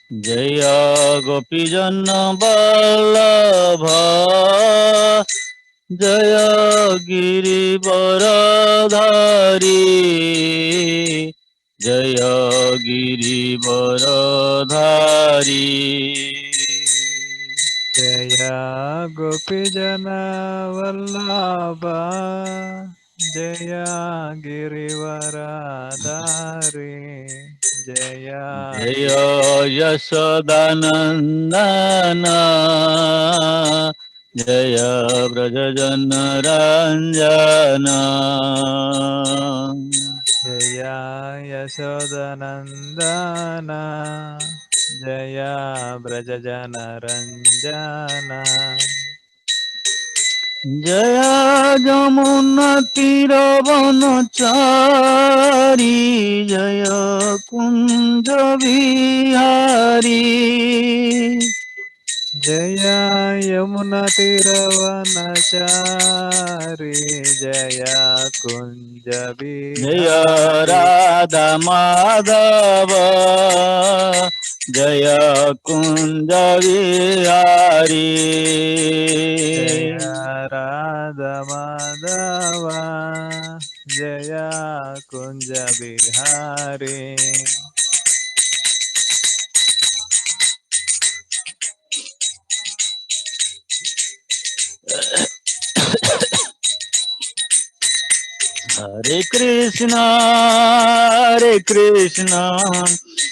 जय गोपीजन वल्लभ जय गिरिवरधारी जय गिरिवरधारी जय गोपीजन वल्लभ जय गिरिवरधारी जय जय यशोदानन्दन जय व्रजजनरञ्जन जय यशोदनन्दन जय व्रजजनरञ्जन जय यमुनातीरवनचारी जय कुञ्जविहारी जय यमुनातीरवनचारी जय जय कुञ्जविहारी राधा माधव जय कुञ्जविहारी जय राधमाधव जय कुञ्जविहारी हरे कृष्णा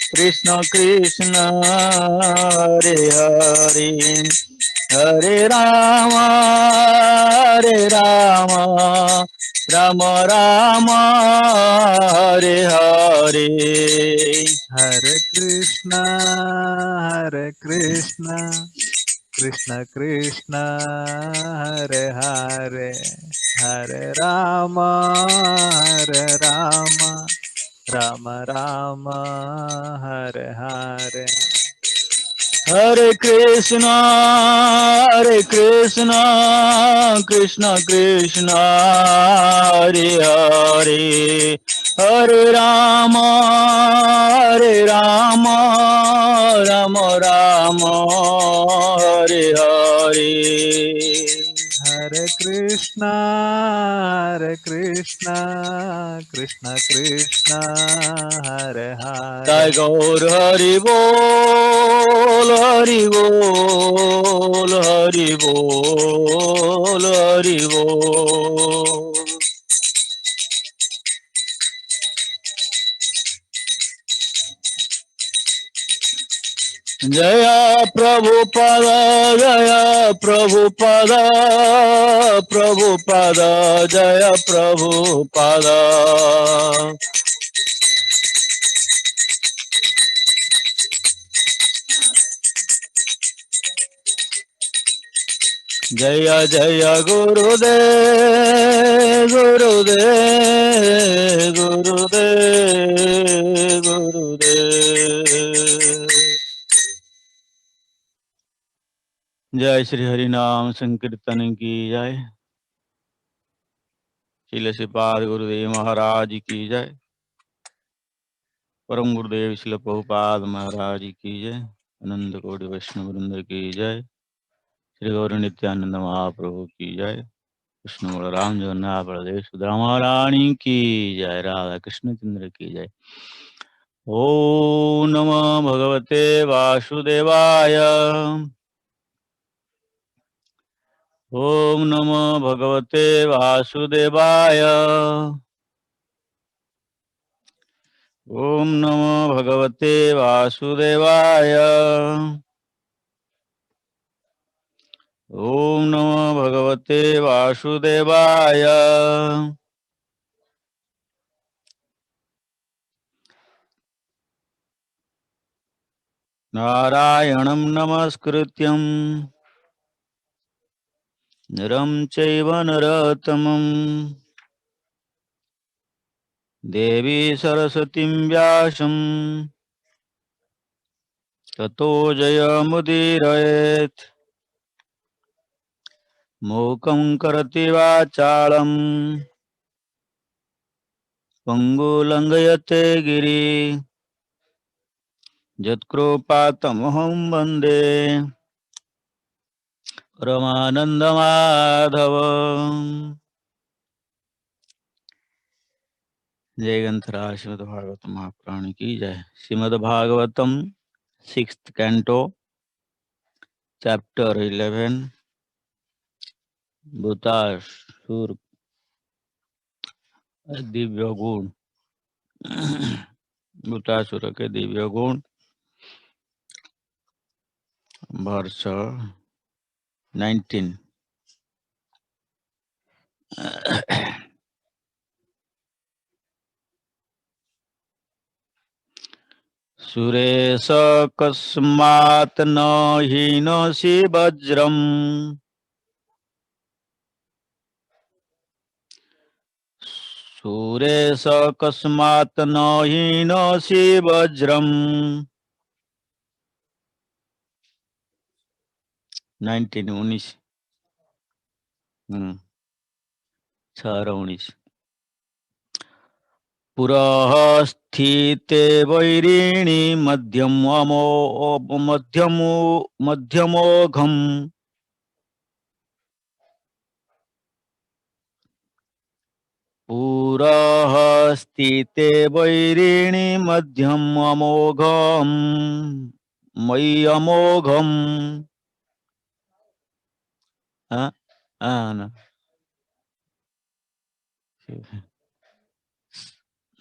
कृष्ण कृष्ण हरे हरे हरे राम राम राम हरे हरे हरे कृष्ण कृष्ण कृष्ण हरे हरे हरे राम राम राम हरे हरे हरे कृष्णा कृष्ण कृष्ण हरे हरे हरे राम राम राम हरे हरे हरे कृष्ण कृष्ण कृष्ण हरे हरे जय गौर हरि बोल हरि बोल हरि बोल हरि बोल जय प्रभुपद प्रभुपद जय प्रभुपद जय जय गुरुदेव गुरुदेव गुरुदेव गुरुदेव जय श्री हरि नाम संकीर्तन की जय श्रील श्रीपाद गुरुदेव महाराज की जय परम गुरुदेव श्रील प्रभुपाद महाराज की जय आनंद कोटि वैष्णव वृंद की जय श्री गौर नित्यानंद महाप्रभु की जय कृष्ण बलराम जगन्नाथ बलदेव सुभद्रा महारानी की जय राधा कृष्ण चंद्र की जय। ओम नमः भगवते वासुदेवाय ओम नमः भगवते वासुदेवाय ओम नमो भगवते वासुदेवाय ओम नमो भगवते वासुदेवाय नारायणं नमस्कृत्यं नरं चैव नरोत्तमं देवी सरस्वतीं व्यासं ततो जयमुदीरयेत् मूकं करोति वाचालं पङ्गुं लङ्घयते गिरिं यत्कृपातमहं वन्दे परमानन्दमाधव। जय ग्रंथराज श्रीमद् भागवत महापुराण की जय। Shrimad Bhagavatam 6th canto chapter 11 भूतासुर Divya गुण। भूतासुर के दिव्य गुण वर्ष 19। सुरेश कस्मात् न हीनसि वज्रम्। सुरेश कस्मात् न हीनसि वज्रम्। 19 19 पुरः स्थिते वैरिणी मध्यमोघम्। पुरः स्थिते वैरिणी मध्यमोघम् मय्यमोघम्।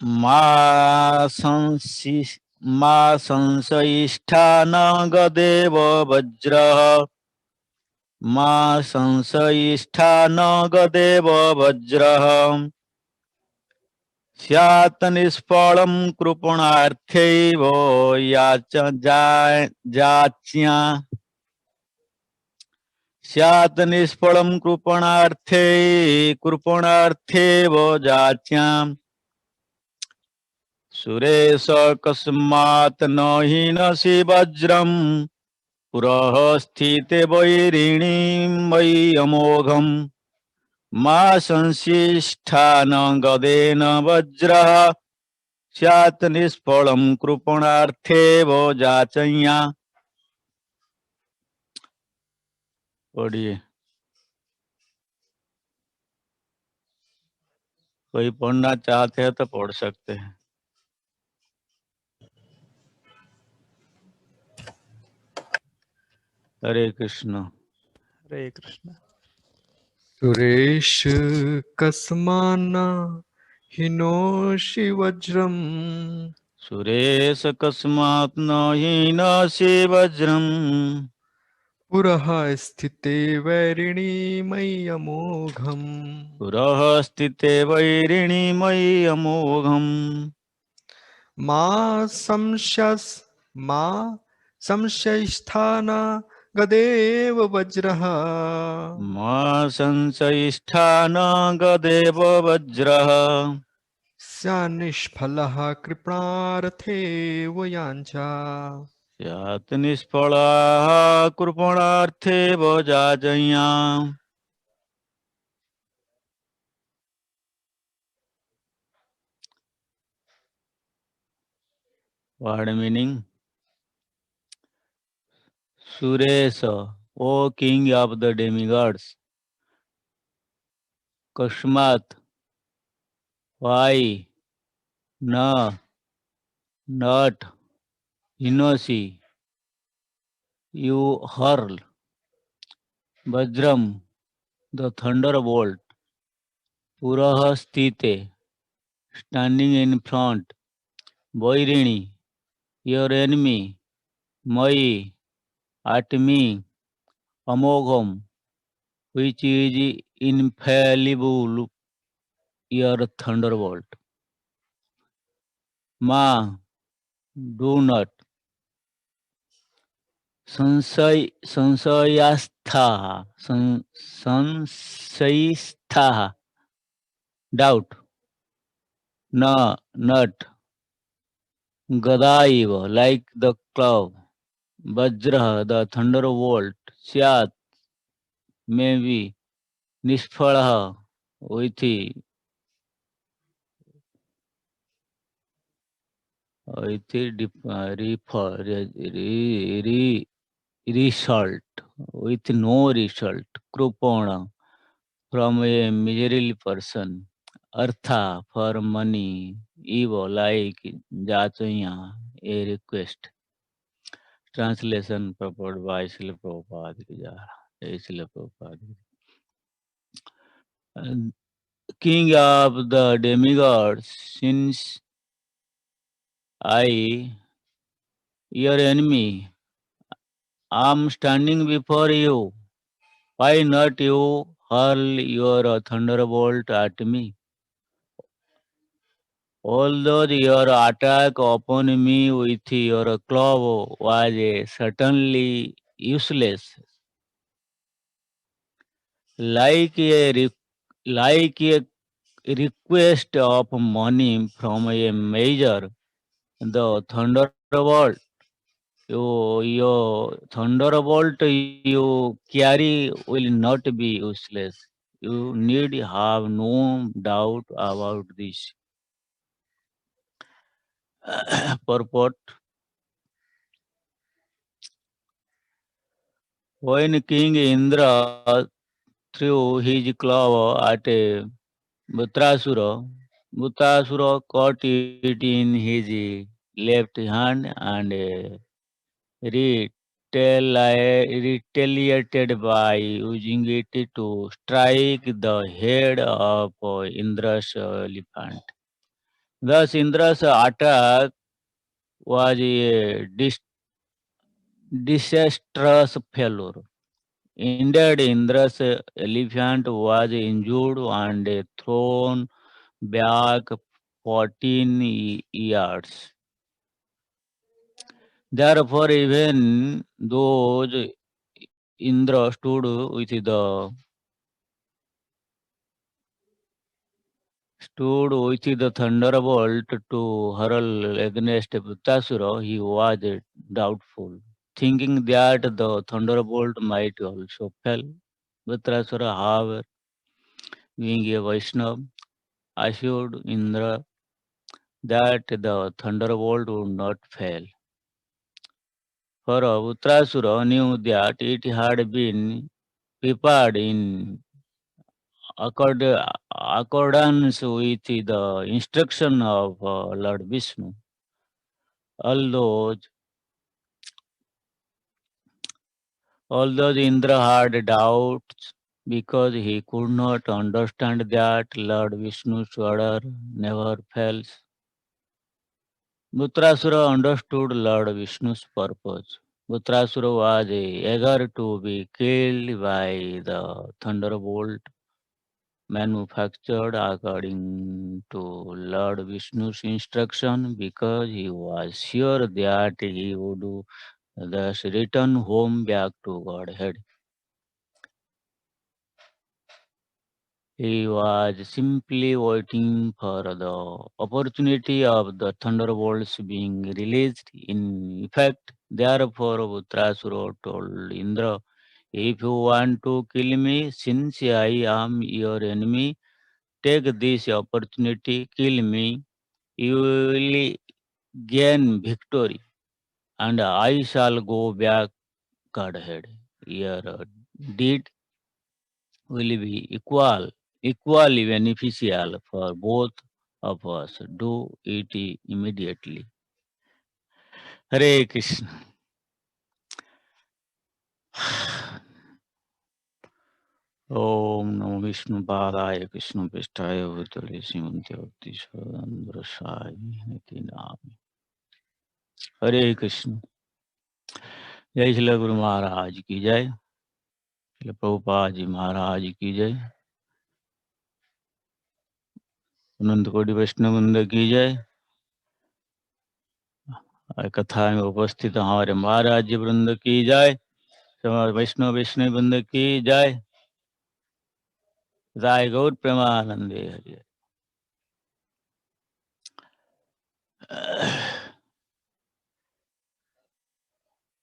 मा संशयिष्ठानगदेव वज्रः। मा संशयिष्ठानगदेव वज्रः। स्यात् निष्फलं कृपणार्थैव याच्या। स्यात् निष्फलं कृपणार्थेव जाच्याम्। सुरेश कस्मात् न हीनसि वज्रम्। पुरः स्थिते वैरिणी मय्यमोघम्। मा संशिष्ठानगदेन वज्रः। स्यात् निष्फलं कृपणार्थेव जाचन्या। पढ़िए। कोई पढ़ना चाहते हैं तो पढ़ सकते हैं। हरे कृष्ण। हरे कृष्ण। सुरेश कस्मान्ना हिनोषि वज्रम्। सुरेश कस्मात् न हीनसि वज्रम्। पुरः स्थिते वैरिणी मय्यमोघम्। पुरः स्थिते वैरिणी मय्यमोघम्। मा संशयस्थान गदेव वज्रः। मा संशयिष्ठानगदेव वज्रः। स्यान्निष्फलः कृपणार्थे वयाञ्चा। स्यात् निष्फलाः कृपणार्थे वजाजयाम्। Word meaning: Suresh, O king of the demigods, Kashmat, why, Na, not, Hinosi, you hurl, Vajram, the thunderbolt, Puraha Sthite, standing in front, Vairini, your enemy, Mai, at me, Amogham, which is infallible, your thunderbolt. Ma, do not. संशयास्था संशयिस्था doubt. Na, not. Gadaiva, like the cloud. Vajra, the thunderbolt. Syat, maybe. Nishphalaha, with result with no result. Krupana from a miserable person. Artha for money. Evo like Jatanya, a request. Translation purport by Srila Prabhupada ki jai. Jai Srila Prabhupada ki jai. And King of the demigods, since I, your enemy, am standing before you, why not you hurl your thunderbolt at me? Although your attack upon me with your club was certainly useless, like like a request of money from a major, the thunderbolt your thunderbolt you carry will not be useless. You need have no doubt about this. Purport. When King Indra threw his claw at a Mutrasura, Mutrasura caught it in his left hand and retaliated by using it to strike the head of Indra's elephant. Thus, Indra's attack was a disastrous failure. Indeed, Indra's elephant was injured and thrown back 14 yards. Therefore, even those Indra stood with the thunderbolt to hurl against Vritasura, he was doubtful, thinking that the thunderbolt might also fail. Vritasura, however, being a Vaishnava, assured Indra that the thunderbolt would not fail. For Vritasura knew that it had been prepared in accord, accordance with the instruction of Lord Vishnu. Although, although Indra had doubts because he could not understand that Lord Vishnu's order never fails, Mutrasura understood Lord Vishnu's purpose. Mutrasura was eager to be killed by the thunderbolt manufactured according to Lord Vishnu's instruction because he was sure that he would thus return home back to Godhead. He was simply waiting for the opportunity of the thunderbolts being released. In effect, therefore, Utrasura told Indra, if you want to kill me, since I am your enemy, take this opportunity, kill me, you will gain victory, and I shall go back Godhead. Your deed will be equally beneficial for both of us. Do it immediately. Hare Krishna. Om Namo Vishnu Padaya Krishna Pistaya Bhutale Simante Bhakti Swadandra Sai Niti Nami. Hare Krishna. जय श्री गुरु महाराज की जय, श्री प्रभुपाद जी महाराज की जय, अनंत कोटि वैष्णव वृंद की जय। कथा में उपस्थित हमारे महाराज जी वृंद की जय, वैष्णव वृंद की जय। राय गौर प्रेमानंदे हरि।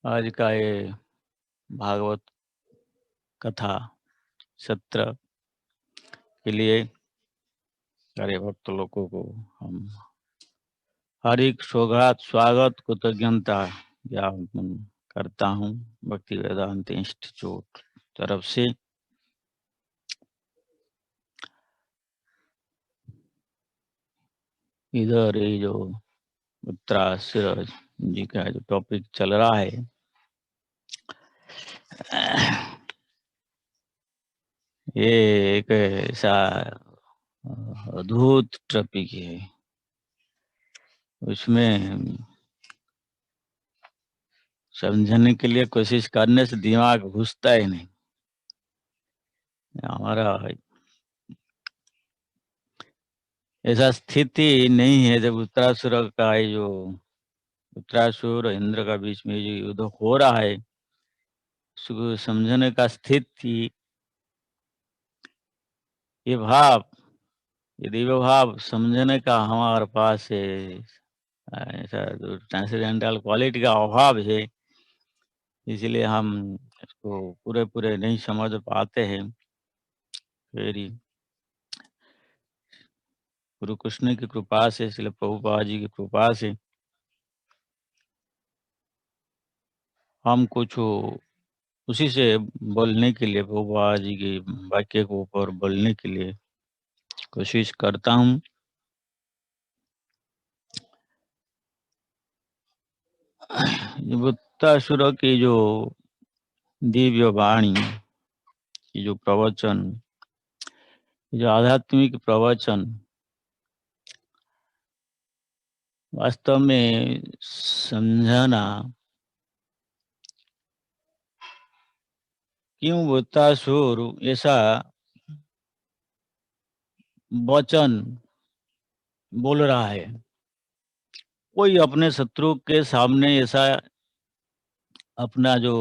आज का ये भागवत कथा सत्र के लिए सारे भक्त लोगों को हम हार्दिक स्वागत स्वागत कृतज्ञता ज्ञापन करता हूँ भक्ति वेदांत इंस्टीट्यूट तरफ से। इधर ये जो उत्तरासुर जी का जो टॉपिक चल रहा है, ये एक ऐसा अद्भुत टॉपिक है, उसमें समझने के लिए कोशिश करने से दिमाग घुसता ही नहीं। हमारा ऐसा स्थिति नहीं है जब उत्तरासुर का ये जो उत्तरासुर और इंद्र का बीच में जो युद्ध हो रहा है, उसको समझने का स्थिति, ये भाव, ये दिव्य भाव समझने का हमारे पास है ऐसा जो ट्रांसेंडेंटल क्वालिटी का अभाव है, इसलिए हम इसको पूरे नहीं समझ पाते हैं। फिर गुरु कृष्ण की कृपा से, श्रील प्रभुपाद जी की कृपा से हम कुछ उसी से बोलने के लिए, प्रभुपाद जी के वाक्य को ऊपर बोलने के लिए कोशिश करता हूँ। उत्तरासुर की जो दिव्य वाणी, ये जो प्रवचन, जो आध्यात्मिक प्रवचन वास्तव में समझना, क्यों वृत्तासुर ऐसा वचन बोल रहा है। कोई अपने शत्रु के सामने ऐसा अपना जो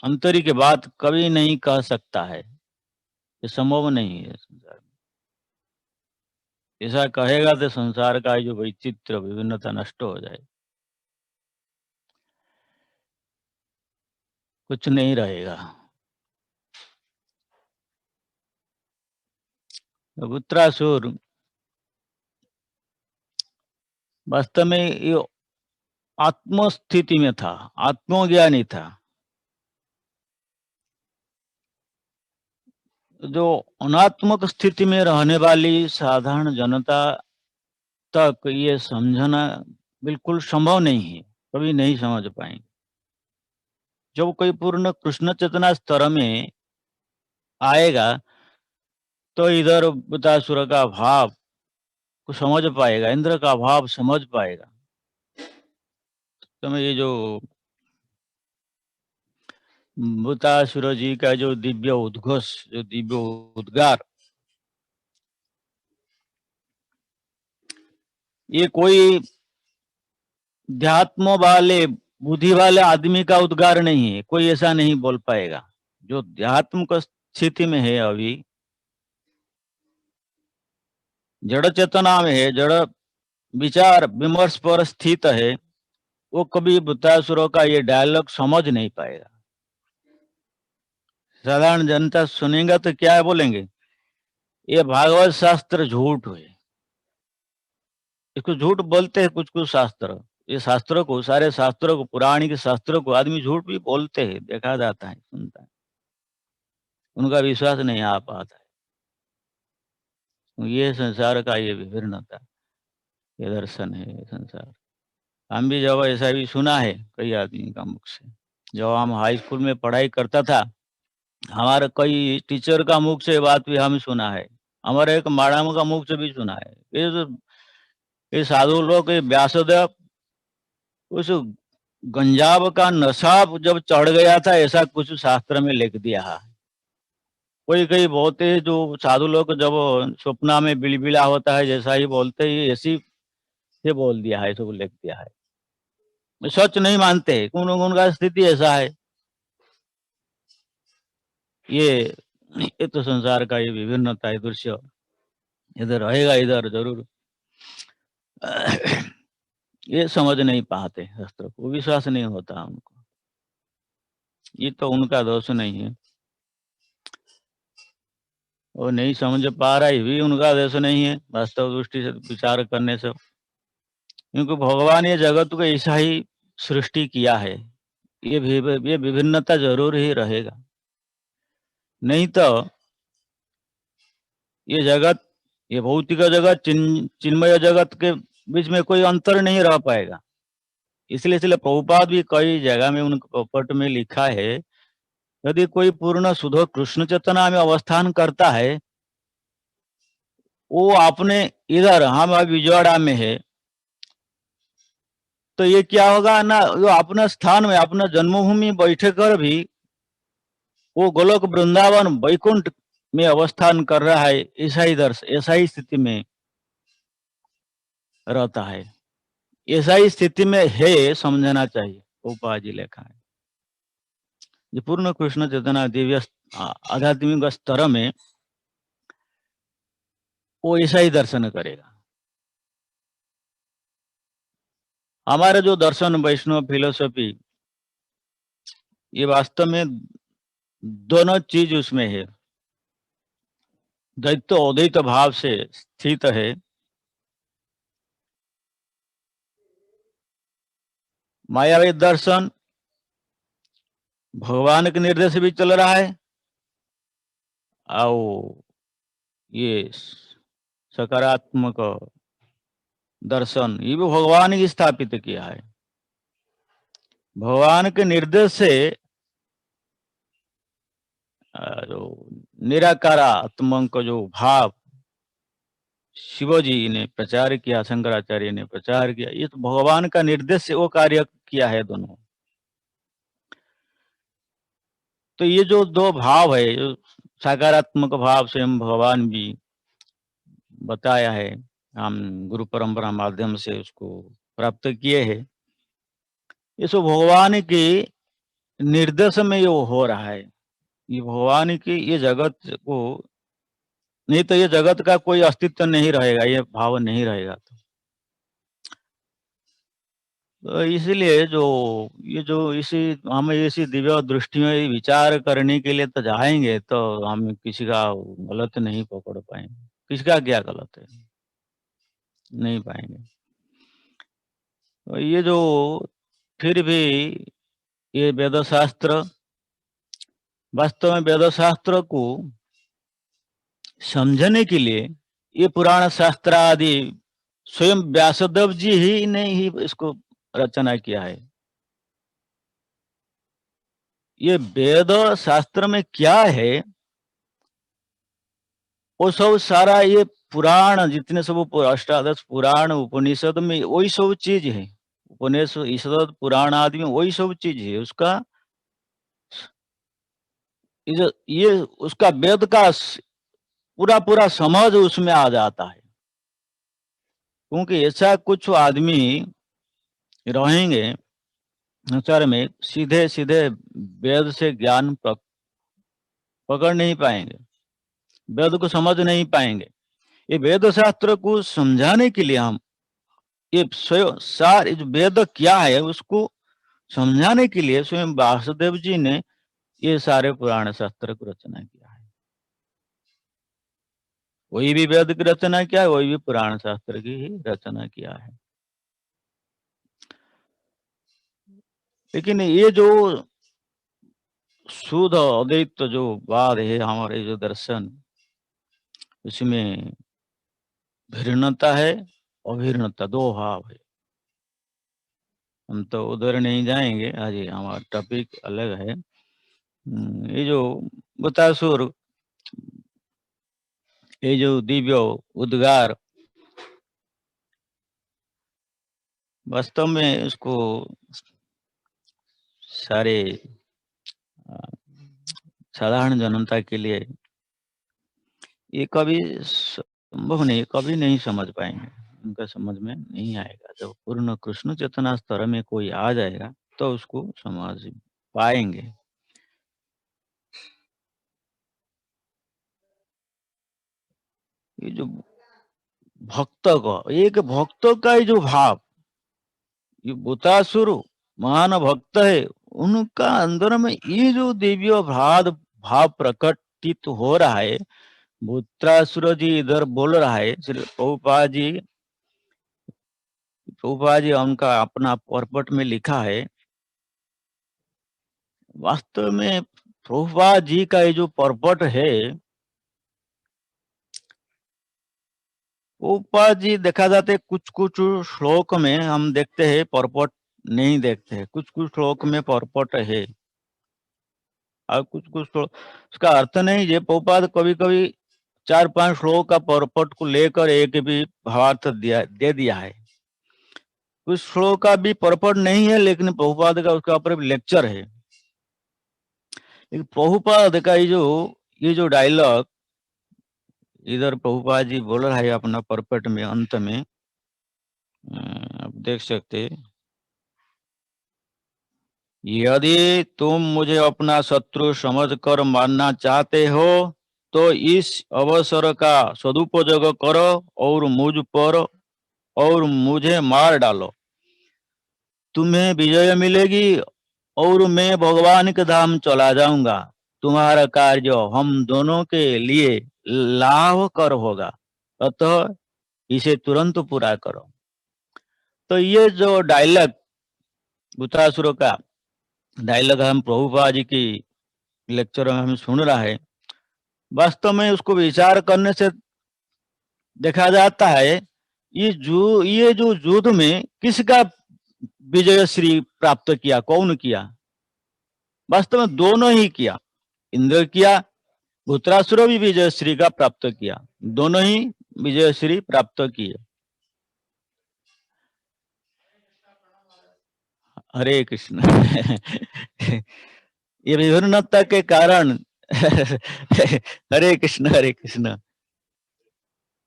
अंतरी की बात कभी नहीं कह सकता है, ये संभव नहीं है संसार में। ऐसा कहेगा तो संसार का जो वैचित्र विभिन्नता नष्ट हो जाए, कुछ नहीं रहेगा। उत्तरासुर वास्तव में ये आत्मस्थिति में था, आत्मज्ञानी था। जो अनात्मक स्थिति में रहने वाली साधारण जनता तक ये समझना बिल्कुल संभव नहीं है, कभी नहीं समझ पाएंगे। जब कोई पूर्ण कृष्ण चेतना स्तर में आएगा तो इधर वृत्तासुर का भाव को समझ पाएगा, इंद्र का भाव समझ पाएगा। तो ये जो वृत्तासुर जी का जो दिव्य उद्घोष, जो दिव्य उद्गार, ये कोई ध्यात्म वाले, बुद्धि वाले आदमी का उद्गार नहीं है। कोई ऐसा नहीं बोल पाएगा। जो ध्यात्म का स्थिति में है, अभी जड़ चेतना में है, जड़ विचार विमर्श पर स्थित है, वो कभी वृत्तासुरों का ये डायलॉग समझ नहीं पाएगा। साधारण जनता सुनेगा तो क्या बोलेंगे, ये भागवत शास्त्र झूठ है। इसको झूठ बोलते हैं कुछ शास्त्र। ये शास्त्रों को, सारे शास्त्रों को, पुराणिक शास्त्रों को आदमी झूठ भी बोलते हैं, देखा जाता है, सुनता है, उनका विश्वास नहीं आ पाता है। ये संसार का ये विभिन्नता, ये दर्शन है संसार। हम भी जब ऐसा भी सुना है कई आदमी का मुख से, जब हम हाई स्कूल में पढ़ाई करता था, हमारे कई टीचर का मुख से बात भी हम सुना है, हमारे एक मैडम का मुख से भी सुना है। ये साधु लोग, ये व्यासदेव, उस गंजाब का नशा जब चढ़ गया था, ऐसा कुछ शास्त्र में लिख दिया है। कोई कई बोलते हैं, जो साधु लोग जब स्वप्ना में बिलबिला होता है जैसा ही बोलते हैं, ऐसी से बोल दिया है, सब लिख दिया है। सच नहीं मानते, उनका स्थिति ऐसा है। ये तो संसार का ये विभिन्नता है, दृश्य इधर रहेगा, इधर जरूर। ये समझ नहीं पाते, शास्त्र को विश्वास नहीं होता उनको। ये तो उनका दोष नहीं है, वो नहीं समझ पा रहा, ये भी उनका दोष नहीं है। वास्तव दृष्टि से विचार करने से क्योंकि भगवान ये जगत को ऐसा ही सृष्टि किया है, ये विभिन्नता जरूर ही रहेगा, नहीं तो ये जगत, ये भौतिक जगत चिन्मय जगत के बीच में कोई अंतर नहीं रह पाएगा। इसलिए प्रभुपाद भी कई जगह में उनके पट में लिखा है, यदि कोई पूर्ण शुद्ध कृष्ण चेतना में अवस्थान करता है, वो अपने इधर, हम अभी विजयवाड़ा में है, तो ये क्या होगा ना, जो अपने स्थान में अपना जन्मभूमि बैठे कर भी वो गोलोक वृंदावन वैकुंठ में अवस्थान कर रहा है, ऐसा ही स्थिति में रहता है, ऐसा ही स्थिति में है, समझना चाहिए। प्रभुपाद जी लिखा है जो पूर्ण कृष्ण चेतना दिव्य आध्यात्मिक स्तर में वो ऐसा ही दर्शन करेगा। हमारे जो दर्शन वैष्णव फिलोसफी, ये वास्तव में दोनों चीज उसमें है, द्वैत अद्वैत भाव से स्थित है। मायावी दर्शन भगवान के निर्देश भी चल रहा है, और ये सकारात्मक दर्शन ये भी भगवान ही स्थापित किया है। भगवान के निर्देश से जो निराकारात्मक का जो भाव शिवजी ने प्रचार किया, शंकराचार्य ने प्रचार किया, ये तो भगवान का निर्देश से वो कार्य किया है दोनों। तो ये जो दो भाव है, जो सकारात्मक भाव से हम भगवान भी बताया है, हम गुरु परंपरा माध्यम से उसको प्राप्त किए हैं, ये सब भगवान के निर्देश में ये हो रहा है। ये भगवान की ये जगत को, नहीं तो ये जगत का कोई अस्तित्व नहीं रहेगा, ये भाव नहीं रहेगा। तो इसलिए ये जो इसी हम इसी दिव्य दृष्टि में विचार करने के लिए तो जाएंगे, तो हम किसी का गलत नहीं पकड़ पाएंगे, किसका क्या गलत है, नहीं पाएंगे। तो ये जो फिर भी ये वेद शास्त्र, वास्तव में वेद शास्त्र को समझने के लिए ये पुराण शास्त्र आदि स्वयं व्यासदेव जी ही ने ही इसको रचना किया है। ये वेद शास्त्र में क्या है, वो सब सारा ये पुराण, जितने सब अष्टादश पुराण उपनिषद में वही सब चीज है, उपनिषद पुराण आदि में वही सब चीज है। उसका ये उसका वेद का पूरा समझ उसमें आ जाता है। क्योंकि ऐसा कुछ आदमी रहेंगे संसार में, सीधे सीधे वेद से ज्ञान पकड़ नहीं पाएंगे, वेद को समझ नहीं पाएंगे। ये वेद शास्त्र को समझाने के लिए हम ये स्वयं सारे जो वेद क्या है उसको समझाने के लिए स्वयं वासुदेव जी ने ये सारे पुराण शास्त्र को रचना किया है। वही भी वेद की रचना किया है, वही भी पुराण शास्त्र की ही रचना किया है। लेकिन ये जो शुद्ध अद्वैत जो वाद है, हमारे जो दर्शन, उसमें भिन्नता है, अभिन्नता, दो भाव है। हम तो उधर नहीं जाएंगे, आज हमारा टॉपिक अलग है। ये जो बतासुर, ये जो दिव्य उद्गार, वास्तव में उसको सारे साधारण जनता के लिए ये कभी संभव नहीं, कभी नहीं समझ पाएंगे, उनका समझ में नहीं आएगा। जब पूर्ण कृष्ण चेतना स्तर में कोई आ जाएगा तो उसको समझ पाएंगे। ये जो भक्त का, एक भक्त का ये जो भाव, ये बुतासुर महान भक्त है, उनका अंदर में ये जो दिव्य भाव प्रकटित हो रहा है। भूत्रासुर जी इधर बोल रहा है, श्री प्रभुपाद जी प्रभुपाद जी उनका अपना पर्पट में लिखा है, वास्तव में प्रभुपाद जी का ये जो पर्पट है, प्रभुपाद जी देखा जाते कुछ कुछ श्लोक में हम देखते हैं पर्पट नहीं देखते हैं, कुछ कुछ श्लोक में पर्पट है और कुछ कुछ श्लोक उसका अर्थ नहीं है। प्रभुपाद कभी कभी 4-5 श्लोक का पर्पट को लेकर एक भी भावार्थ दे दिया है। कुछ श्लोक का भी पर्पट नहीं है, लेकिन प्रभुपाद का उसका ऊपर लेक्चर है। लेकिन प्रभुपाद का ये जो डायलॉग इधर प्रभुपाद जी बोल रहा है अपना पर्पट में अंत में, आप देख सकते, यदि तुम मुझे अपना शत्रु समझकर मारना चाहते हो तो इस अवसर का सदुपयोग करो और मुझ पर और मुझे मार डालो, तुम्हें विजय मिलेगी और मैं भगवान के धाम चला जाऊंगा। तुम्हारा कार्य हम दोनों के लिए लाभकर होगा, अतः इसे तुरंत पूरा करो। तो ये जो डायलॉग भूतासुर का डायलॉग हम प्रभुपाद जी की लेक्चर में हम सुन रहा है, वास्तव में उसको विचार करने से देखा जाता है ये जो युद्ध में किसका विजय श्री प्राप्त किया, कौन किया? वास्तव में दोनों ही किया, इंद्र किया, भूत्रासुर भी विजय श्री का प्राप्त किया, दोनों ही विजय श्री प्राप्त किए। हरे कृष्ण। ये विभिन्नता के कारण हरे कृष्ण हरे कृष्ण,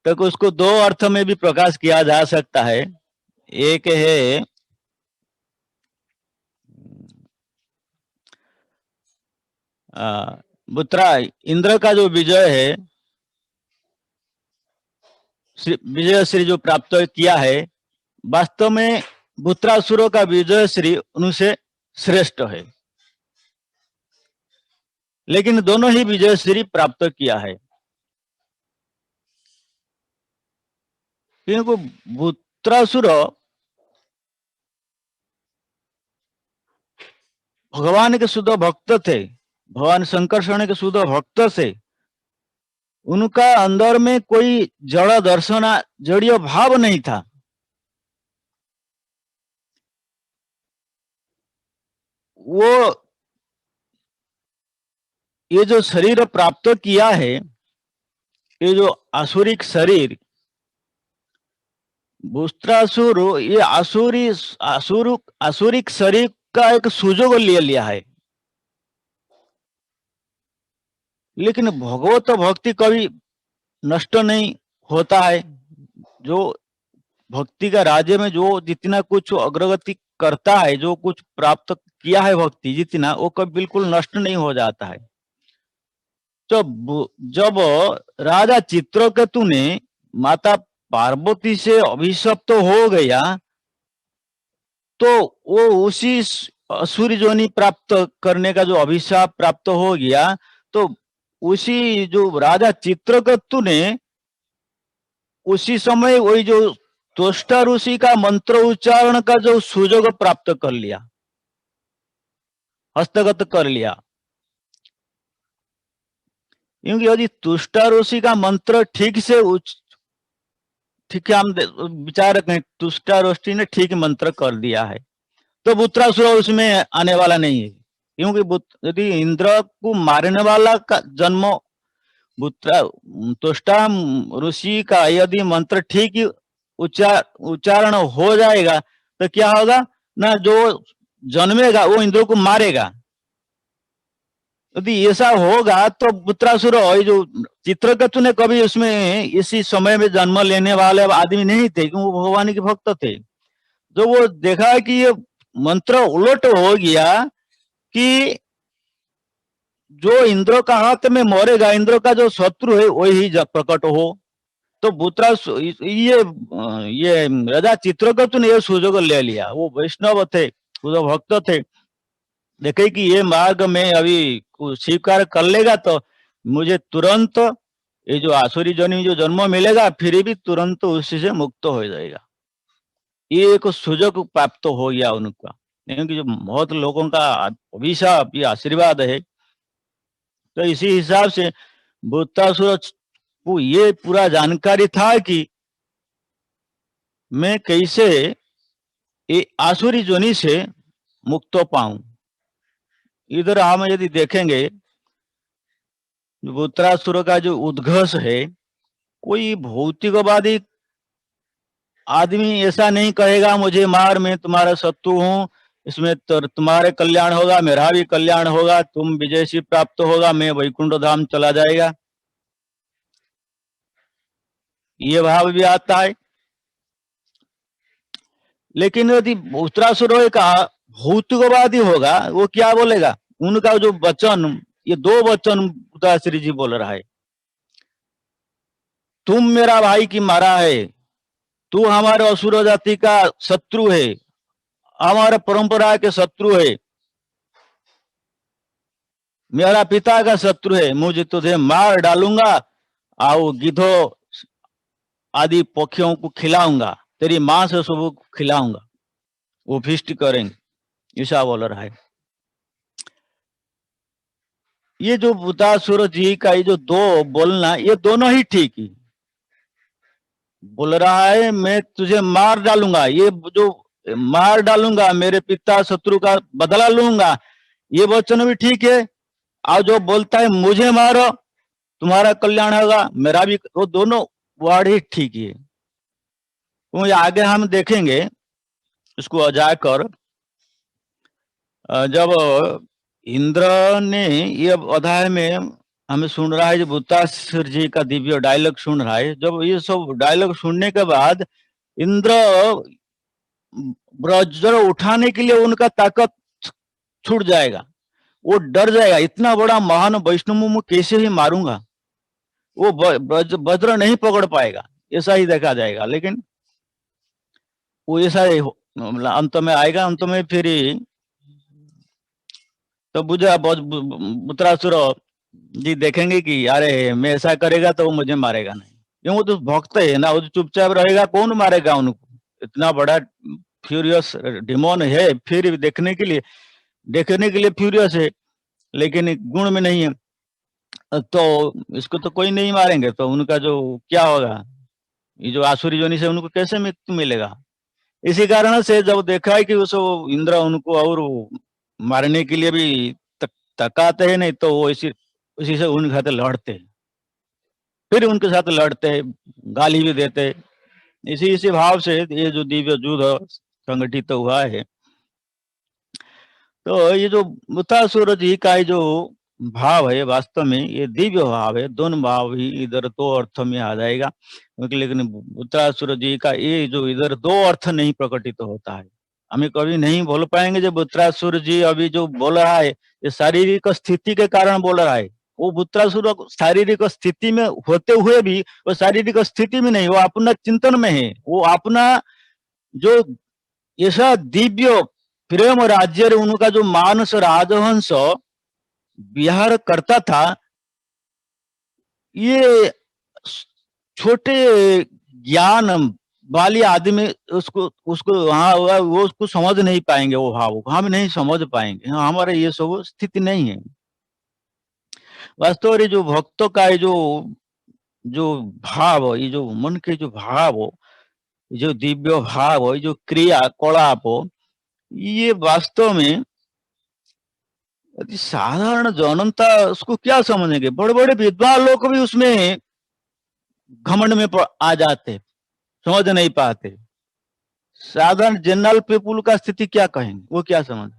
तक उसको दो अर्थ में भी प्रकाश किया जा सकता है। एक है बुत्रा इंद्र का जो विजय है, विजय श्री जो प्राप्त किया है, वास्तव में भूत्रासुरों का विजय श्री उनसे श्रेष्ठ है, लेकिन दोनों ही विजय श्री प्राप्त किया है। क्योंकि भूत्रासुर भगवान के शुद्ध भक्त थे, भगवान शंकरषण के शुद्ध भक्त थे, उनका अंदर में कोई जड़ दर्शन जड़ीय भाव नहीं था। वो ये जो शरीर प्राप्त किया है, ये जो आसुरिक शरीर, भूत्रासुर ये आसुरिक शरीर का एक सुजोग ले लिया है, लेकिन भगवत भक्ति कभी नष्ट नहीं होता है। जो भक्ति का राज्य में जो जितना कुछ अग्रगति करता है, जो कुछ प्राप्त किया है भक्ति जितना, वो कभी बिल्कुल नष्ट नहीं हो जाता है। तो जब राजा चित्रकेतु ने माता पार्वती से अभिशप्त हो गया, तो वो उसी असुरी जोनि प्राप्त करने का जो अभिशाप प्राप्त हो गया, तो उसी जो राजा चित्रकेतु ने उसी समय वही जो त्वष्टा ऋषि का मंत्र उच्चारण का जो सुजोग प्राप्त कर लिया, हस्तगत कर लिया। क्योंकि यदि तुष्टा ऋषि का मंत्र ठीक से ठीक है, हम विचार करें, तुष्टा ऋषि ने ठीक मंत्र कर दिया है, तो भूत्रासुर उसमें आने वाला नहीं है। क्योंकि यदि इंद्र को मारने वाला का जन्म तुष्टा ऋषि का यदि मंत्र ठीक उच्चारण हो जाएगा, तो क्या होगा ना, जो जन्मेगा वो इंद्र को मारेगा। यदि ऐसा होगा तो भूत्रासुर जो चित्रकेतु ने कभी उसमें इसी समय में जन्म लेने वाले आदमी नहीं थे, क्योंकि वो भगवान के भक्त थे। जो वो देखा कि ये मंत्र उलट हो गया कि जो इंद्र का हाथ में मरेगा, इंद्र का जो शत्रु है वही प्रकट हो, तो भूत्रासुर ये राजा चित्रकेतु ने ये सुजोग ले लिया। वो वैष्णव थे, वो भक्त थे, देखे कि ये मार्ग में अभी स्वीकार कर लेगा तो मुझे तुरंत ये जो आसुरी जोनि में जो जन्म मिलेगा, फिर भी तुरंत उसी से मुक्त हो जाएगा। ये एक सुजग प्राप्त हो गया उनका, क्योंकि जो बहुत लोगों का अभिशाप ये आशीर्वाद है। तो इसी हिसाब से वृत्रासुर को ये पूरा जानकारी था कि मैं कैसे ये आसुरी जोनि से मुक्त हो पाऊं। इधर हम यदि देखेंगे वृत्रासुर का जो उद्घर्ष है, कोई भौतिकवादी आदमी ऐसा नहीं कहेगा मुझे मार, मैं तुम्हारा शत्रु हूं, इसमें तुम्हारे कल्याण होगा, मेरा भी कल्याण होगा, तुम विजय से प्राप्त होगा, मैं वैकुंठ धाम चला जाएगा। ये भाव भी आता है। लेकिन यदि वृत्रासुर एक भौतिकवादी होगा, वो क्या बोलेगा? उनका जो वचन, ये दो वचन पिताश्री जी बोल रहा है, तुम मेरा भाई की मारा है, तू हमारे असुर जाति का शत्रु है, हमारे परंपरा के शत्रु है, मेरा पिता का शत्रु है, मुझे तुझे मार डालूंगा और गिद्धों आदि पक्षियों को खिलाऊंगा, तेरी मां से सब खिलाऊंगा, वो फिष्ट करेंगे। ऐसा बोल रहा है। ये जो वृत्रासुर जी का ये जो दो बोलना, ये दोनों ही ठीक ही बोल रहा है। मैं तुझे मार डालूंगा, ये जो मार डालूंगा, मेरे पिता शत्रु का बदला लूंगा, ये वचन भी ठीक है। और जो बोलता है मुझे मारो तुम्हारा कल्याण होगा, मेरा भी, वो दोनों वर्ड ही ठीक है। तो आगे हम देखेंगे इसको जाकर, जब इंद्र ने ये अध्याय में हमें सुन रहा है, जो वृत्रासुर जी का दिव्य डायलॉग सुन रहा है, जब ये सब डायलॉग सुनने के बाद इंद्र वज्र उठाने के लिए उनका ताकत छूट जाएगा, वो डर जाएगा, इतना बड़ा महान वैष्णव मैं कैसे ही मारूंगा, वो वज्र नहीं पकड़ पाएगा, ऐसा ही देखा जाएगा। लेकिन वो ऐसा ही अंत में आएगा, अंत में फिर तो बुझा वृत्रासुर जी देखेंगे कि अरे मैं ऐसा करेगा तो वो मुझे मारेगा नहीं, क्यों? वो तो भक्त है ना, वो तो चुपचाप रहेगा, कौन मारेगा उनको? इतना बड़ा फ्यूरियस डिमोन है, फिर देखने के लिए फ्यूरियस है, लेकिन गुण में नहीं है, तो इसको तो कोई नहीं मारेंगे, तो उनका जो क्या होगा, ये जो आसुरी जोनि से उनको कैसे मृत्यु मिलेगा? इसी कारण से जब देखा है कि उस इंद्र उनको और मारने के लिए भी तकाते हैं, नहीं तो वो इसी से उनके साथ लड़ते हैं, फिर उनके साथ लड़ते हैं, गाली भी देते हैं। इसी भाव से ये जो दिव्य युद्ध संगठित हुआ है। तो ये जो वृत्रासुर जी का जो भाव है, वास्तव में ये दिव्य भाव है। दोनों भाव ही इधर दो अर्थ में आ जाएगा, लेकिन वृत्रासुर जी का ये जो इधर दो अर्थ नहीं प्रकटित होता है, हमें कभी नहीं बोल पाएंगे। जब वृत्रासुर जी अभी जो बोल रहा है, ये शारीरिक स्थिति के कारण बोल रहा है। वो वृत्रासुर शारीरिक स्थिति में होते हुए भी वो शारीरिक स्थिति में नहीं, वो अपना चिंतन में है, वो अपना जो ऐसा दिव्य प्रेम राज्य, उनका जो मानस राजहंस विहार करता था, ये छोटे ज्ञान वाली आदमी उसको हाँ वो उसको समझ नहीं पाएंगे, वो भाव को हम नहीं समझ पाएंगे। हमारे ये सब स्थिति नहीं है। वास्तव में जो भक्तों का जो भाव, ये जो मन के जो भाव, जो दिव्य भाव, जो क्रिया कलाप, ये वास्तव में यदि साधारण जनता उसको क्या समझेंगे? बड़े बड़े विद्वान लोग भी उसमें घमंड में आ जाते, समझ नहीं पाते। साधारण जनरल पीपुल का स्थिति क्या कहेंगे? वो क्या समझ?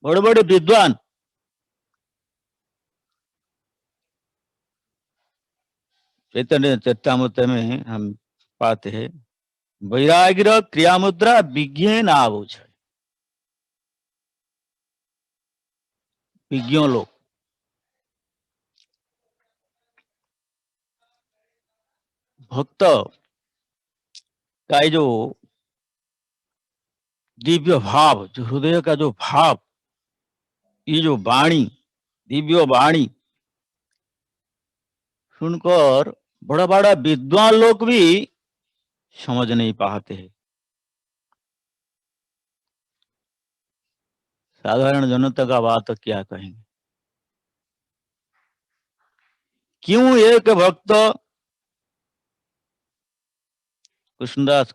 बड़े बड़े विद्वान चैतन्य चरितामृत में हम पाते हैं, वैराग्य क्रिया मुद्रा विज्ञान आबुझ, विज्ञों लोग भक्त का जो दिव्य भाव, जो हृदय का जो भाव, ये जो वाणी, दिव्य वाणी सुनकर बड़ा बड़ा विद्वान लोग भी समझ नहीं पाते हैं। साधारण जनता का बात क्या कहेंगे। क्यों एक भक्त, कृष्णदास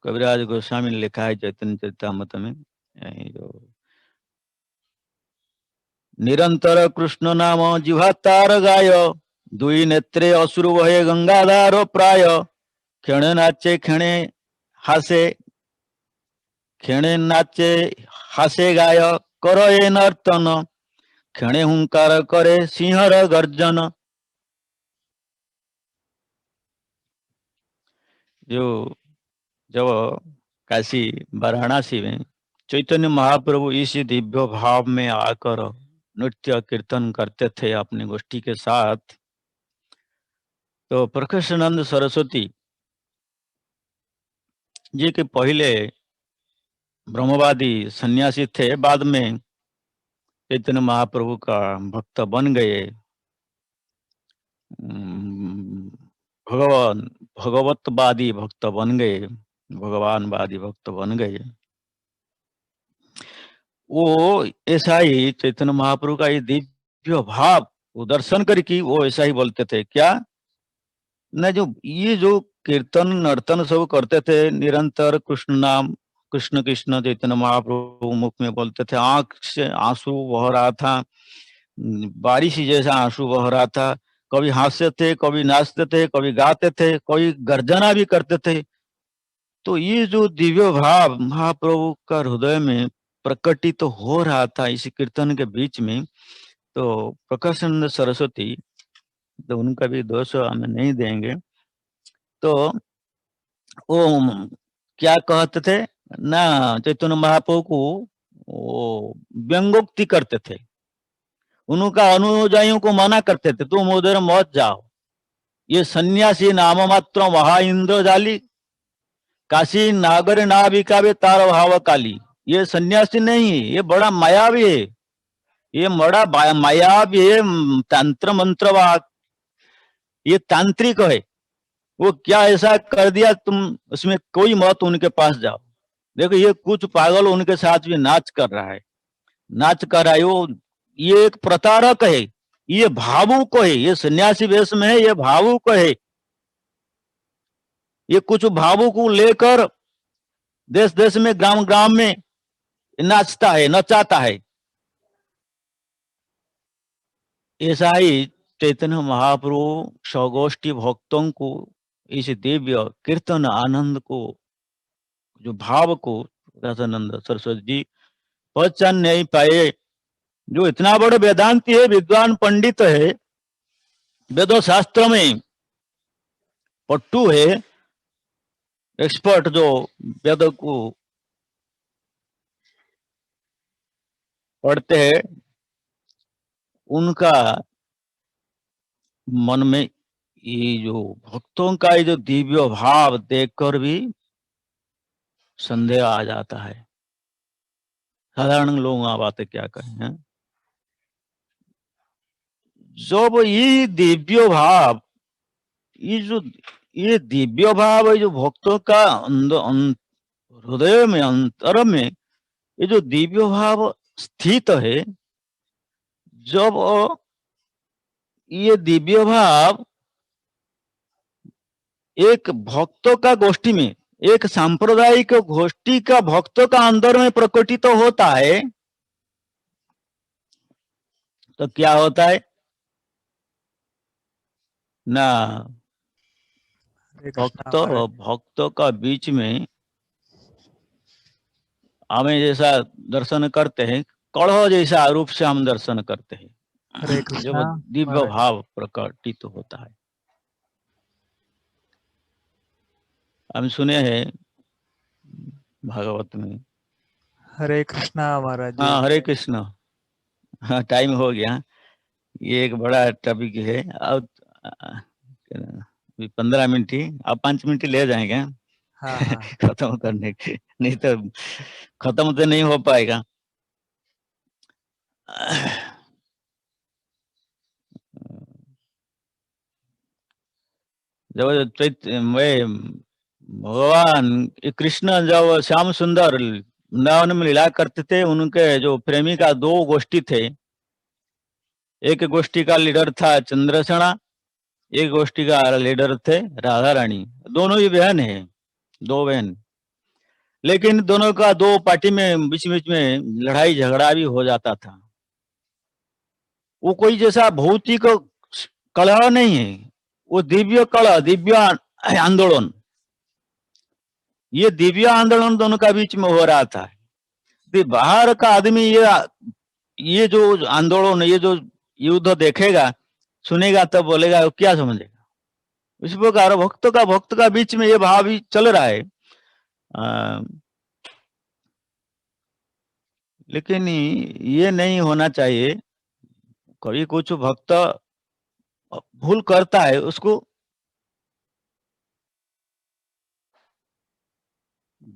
कविराज गोस्वामी ने लिखा है चैतन्य चरितामृत में, यही जो निरंतर कृष्ण नाम जिह्वा तार गाय, दुई नेत्रे असुर वहे गंगाधार प्राय, क्षणे नाचे क्षणे हासे, क्षणे नाचे हासे गाय, करो ए नर्तन, क्षणे हुंकार करे सिंहर गर्जन। जो जब काशी वाराणसी में चैतन्य महाप्रभु इस दिव्य भाव में आकर नृत्य कीर्तन करते थे अपनी गोष्ठी के साथ, तो प्रकाशानंद सरस्वती जी के पहले ब्रह्मवादी सन्यासी थे, बाद में चैतन्य महाप्रभु का भक्त बन गए, भगवतवादी भक्त बन गए, भगवानवादी भक्त बन गए। वो ऐसा ही चैतन्य महाप्रभु का ये दिव्य भाव वो दर्शन करके वो ऐसा ही बोलते थे, क्या न जो ये जो कीर्तन नर्तन सब करते थे निरंतर कृष्ण नाम, कृष्ण कृष्ण चैतन्य महाप्रभु मुख में बोलते थे, आंख से आंसू बह रहा था, बारिश जैसा आंसू बह रहा था, कभी हंसते थे, कभी नाचते थे, कभी गाते थे, कभी गर्जना भी करते थे। तो ये जो दिव्य भाव महाप्रभु का हृदय में प्रकटित तो हो रहा था इस कीर्तन के बीच में, तो प्रकाशानंद सरस्वती, तो उनका भी दोष हमें नहीं देंगे, तो वो क्या कहते थे ना, चैतन्य महाप्रभु को वो व्यंगोक्ति करते थे, उनका अनुयायियों को मना करते थे, तुम उधर मत जाओ, ये सन्यासी नाम मात्र महा इंद्रजाली, काशी नागर नाविका वे तार भाव काली, ये सन्यासी नहीं है, ये बड़ा मायावी है, ये बड़ा मायावी है, तंत्र मंत्रवाद, ये तांत्रिक है, वो क्या ऐसा कर दिया तुम उसमें कोई मत उनके पास जाओ। देखो ये कुछ पागल उनके साथ भी नाच कर रहा है, नाच कर रहा है, वो ये एक प्रतारक है, ये भावुक है, ये सन्यासी वेश में है, ये भावुक है, ये कुछ भावुक को लेकर देश देश में ग्राम ग्राम में नाचता है, नचाता है। ऐसा ही चैतन्य महाप्रभु स्वगोष्ठी भक्तों को इस दिव्य कीर्तन आनंद को, जो भाव को प्रकाशानंद सरस्वती जी पहचान नहीं पाए। जो इतना बड़ा वेदांती है, विद्वान पंडित है, वेदो शास्त्र में पट्टू है, एक्सपर्ट, जो वेद को पढ़ते हैं, उनका मन में ये जो भक्तों का ये जो दिव्य भाव देखकर भी संदेह आ जाता है। साधारण लोग आ बातें क्या कहें हैं? जब ये दिव्य भाव, ये दिव्य भाव है जो भक्तों का हृदय में अंतर में ये जो दिव्य भाव स्थित है, जब ये दिव्य भाव एक भक्तों का गोष्ठी में, एक सांप्रदायिक गोष्ठी का भक्तों का अंदर में प्रकटित तो होता है, तो क्या होता है ना, भक्तों का बीच में हमें जैसा दर्शन करते हैं, कड़ह जैसा रूप से हम दर्शन करते हैं, जब दिव्य भाव प्रकटित होता है। हम सुने हैं भागवत में, हरे कृष्णा महाराज जी। हाँ हरे कृष्ण। हाँ टाइम हो गया, ये एक बड़ा टॉपिक है। अब 15 मिनट ही, अब 5 मिनट ही ले जाएंगे। हाँ हाँ। खत्म करने के, नहीं तो खत्म तो नहीं हो पाएगा। जब भगवान कृष्ण जब श्याम सुंदर वृंदावन में लीला करते थे। उनके जो प्रेमी का दो गोष्ठी थे, एक गोष्ठी का लीडर था चंद्रसेना, एक गोष्ठी का लीडर थे राधा रानी। दोनों ही बहन है, दो बहन, लेकिन दोनों का दो पार्टी में बीच बीच में लड़ाई झगड़ा भी हो जाता था। वो कोई जैसा भौतिक कलह नहीं है, वो दिव्य कलह, दिव्य आंदोलन, ये दिव्य आंदोलन दोनों का बीच में हो रहा था। बाहर का आदमी ये जो आंदोलन, ये जो युद्ध देखेगा सुनेगा तब बोलेगा वो क्या समझेगा। इस प्रकार भक्त का बीच में ये भाव भी चल रहा है। लेकिन ये नहीं होना चाहिए। कभी कुछ भक्त भूल करता है, उसको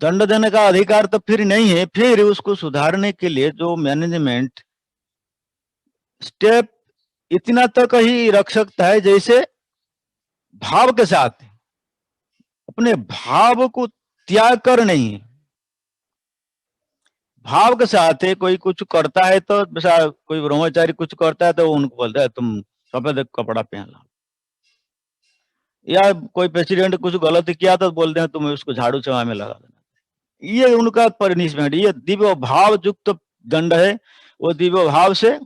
दंड देने का अधिकार तो फिर नहीं है। फिर उसको सुधारने के लिए जो मैनेजमेंट स्टेप इतना तक ही रख सकता है, जैसे भाव के साथ, अपने भाव को त्याग कर नहीं, भाव के साथ है। कोई कुछ करता है तो कोई ब्रह्मचारी कुछ करता है तो उनको बोलता है तुम सफेद कपड़ा पहन लो, या कोई प्रेसिडेंट कुछ गलत किया तो बोलते हैं तुम उसको झाड़ू चवा में लगा देना। ये उनका पनिशमेंट, ये दिव्य भाव युक्त दंड है। वो दिव्य भाव से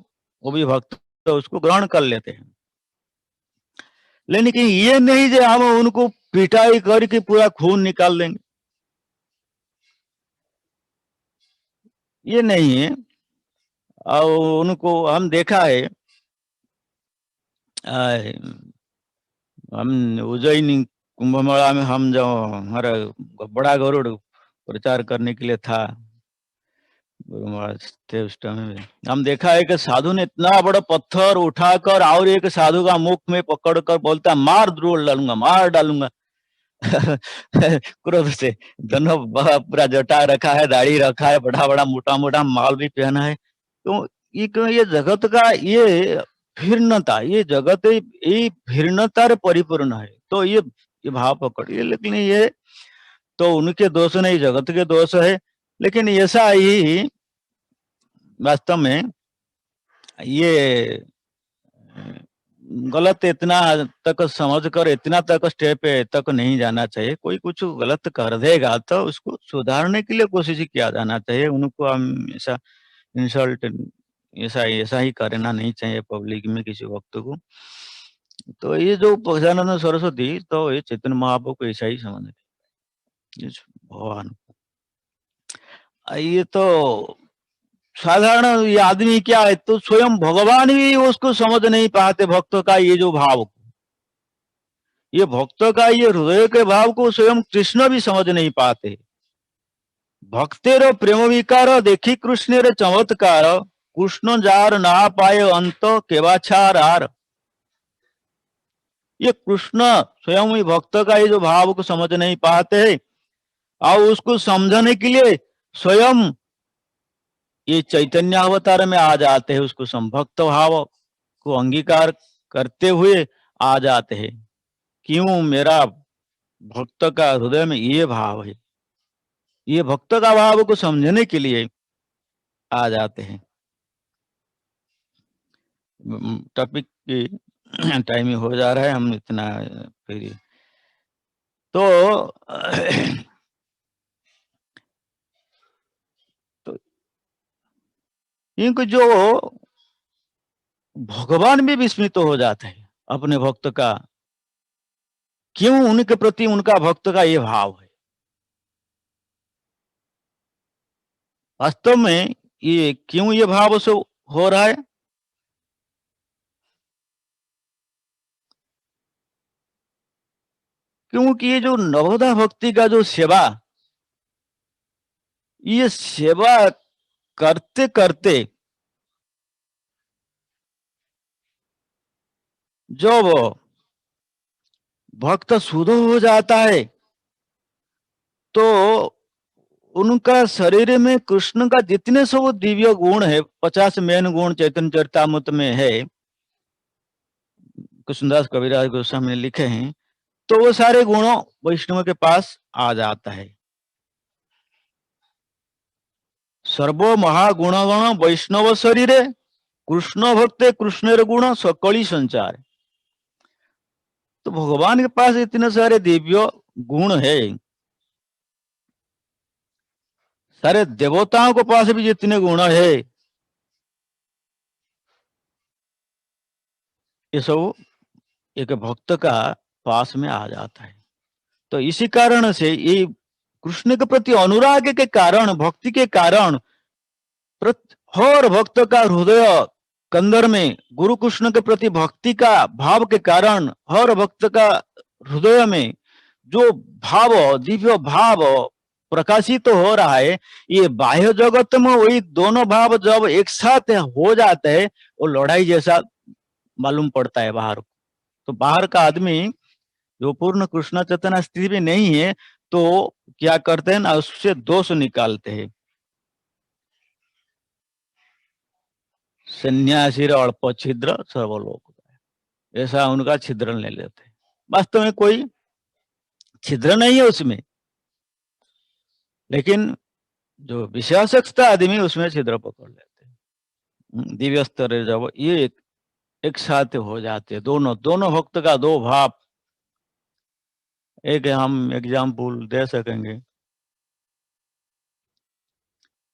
वो भी भक्त तो उसको ग्रहण कर लेते हैं। लेकिन ये नहीं जो हम उनको पिटाई करके पूरा खून निकाल देंगे, ये नहीं है। और उनको हम देखा है, हम उज्जैन कुंभ मेला में हम जो हमारा बड़ा गरुड़ प्रचार करने के लिए था, थे उस टाइम में हम देखा है कि साधु ने इतना बड़ा पत्थर उठाकर और एक साधु का मुख में पकड़कर बोलता मार जरूर डालूंगा, मार डालूंगा। क्रोध से दोनों पूरा जटा रखा है, दाढ़ी रखा है, बड़ा बड़ा मोटा मोटा माल भी पहना है। तो ये जगत का ये भिन्नता, ये जगत ये भिन्नता परिपूर्ण है। तो ये भाव पकड़िए। लेकिन ये तो उनके दोष नहीं, जगत के दोष है। लेकिन ऐसा ही वास्तव में ये गलत इतना तक समझकर इतना तक स्टेप तक नहीं जाना चाहिए। कोई कुछ गलत कर देगा तो उसको सुधारने के लिए कोशिश किया जाना चाहिए। उनको हम ऐसा इंसल्ट ऐसा ही करना नहीं चाहिए पब्लिक में किसी वक्त को। तो ये जो पक्षानंद सरस्वती, तो ये चैतन्य महाप्रभु को ऐसा ही समझ भगवान। ये तो साधारण ये आदमी क्या है, तो स्वयं भगवान भी उसको समझ नहीं पाते। भक्तों का ये जो भाव, ये भक्तों का ये हृदय के भाव को स्वयं कृष्ण भी समझ नहीं पाते। भक्तेर प्रेम विकार देखी कृष्णेर चमत्कार, कृष्ण जार ना पाए अंत केवाचार आर। ये कृष्ण स्वयं ही भक्त का ये जो भाव को समझ नहीं पाते हैं, और उसको समझने के लिए स्वयं ये चैतन्य अवतार में आ जाते हैं। उसको संभक्त भाव को अंगीकार करते हुए आ जाते हैं। क्यों? मेरा भक्त का हृदय में ये भाव है। ये भक्त का भाव को समझने के लिए आ जाते हैं। टॉपिक की टाइम हो जा रहा है, हम इतना फिर तो इनको जो भगवान भी विस्मित हो जाते हैं अपने भक्त का, क्यों उनके प्रति उनका भक्त का ये भाव है। वास्तव में ये क्यों ये भाव से हो रहा है? क्योंकि ये जो नवोदय भक्ति का जो सेवा, ये सेवा करते करते जब भक्त शुद्ध हो जाता है तो उनका शरीर में कृष्ण का जितने सब दिव्य गुण है, 50 मेन गुण चैतन्य चरितामृत में है, कृष्णदास कविराज गोस्वामी ने लिखे हैं, तो वो सारे गुणों वैष्णव के पास आ जाता है। सर्व महागुणगण वैष्णव शरीरे कृष्ण भक्ते कृष्णेर गुण सकली संचार। तो भगवान के पास इतने सारे दिव्य गुण है, सारे देवताओं के पास भी जितने गुण है, ये सब एक भक्त का पास में आ जाता है। तो इसी कारण से ये कृष्ण के प्रति अनुराग के कारण, भक्ति के कारण हर भक्त का हृदय कंदर में गुरु कृष्ण के प्रति भक्ति का भाव के कारण हर भक्त का हृदय में जो भाव, दिव्य भाव प्रकाशित तो हो रहा है, ये बाह्य जगत में वही दोनों भाव जब एक साथ हो जाते हैं, वो लड़ाई जैसा मालूम पड़ता है बाहर को। तो बाहर का आदमी जो पूर्ण कृष्ण चेतना स्थिति में नहीं है, तो क्या करते हैं ना, उससे दोष निकालते हैं। सन्यासी अल्प छिद्र सर्वलोक, ऐसा उनका छिद्र ले लेते हैं। वास्तव में कोई छिद्र नहीं है उसमें, लेकिन जो विशेषकता आदमी उसमें छिद्र पकड़ लेते हैं। दिव्य स्तर जब ये एक साथ हो जाते हैं, दोनों भक्त का दो भाव। एक हम एग्जाम्पल दे सकेंगे,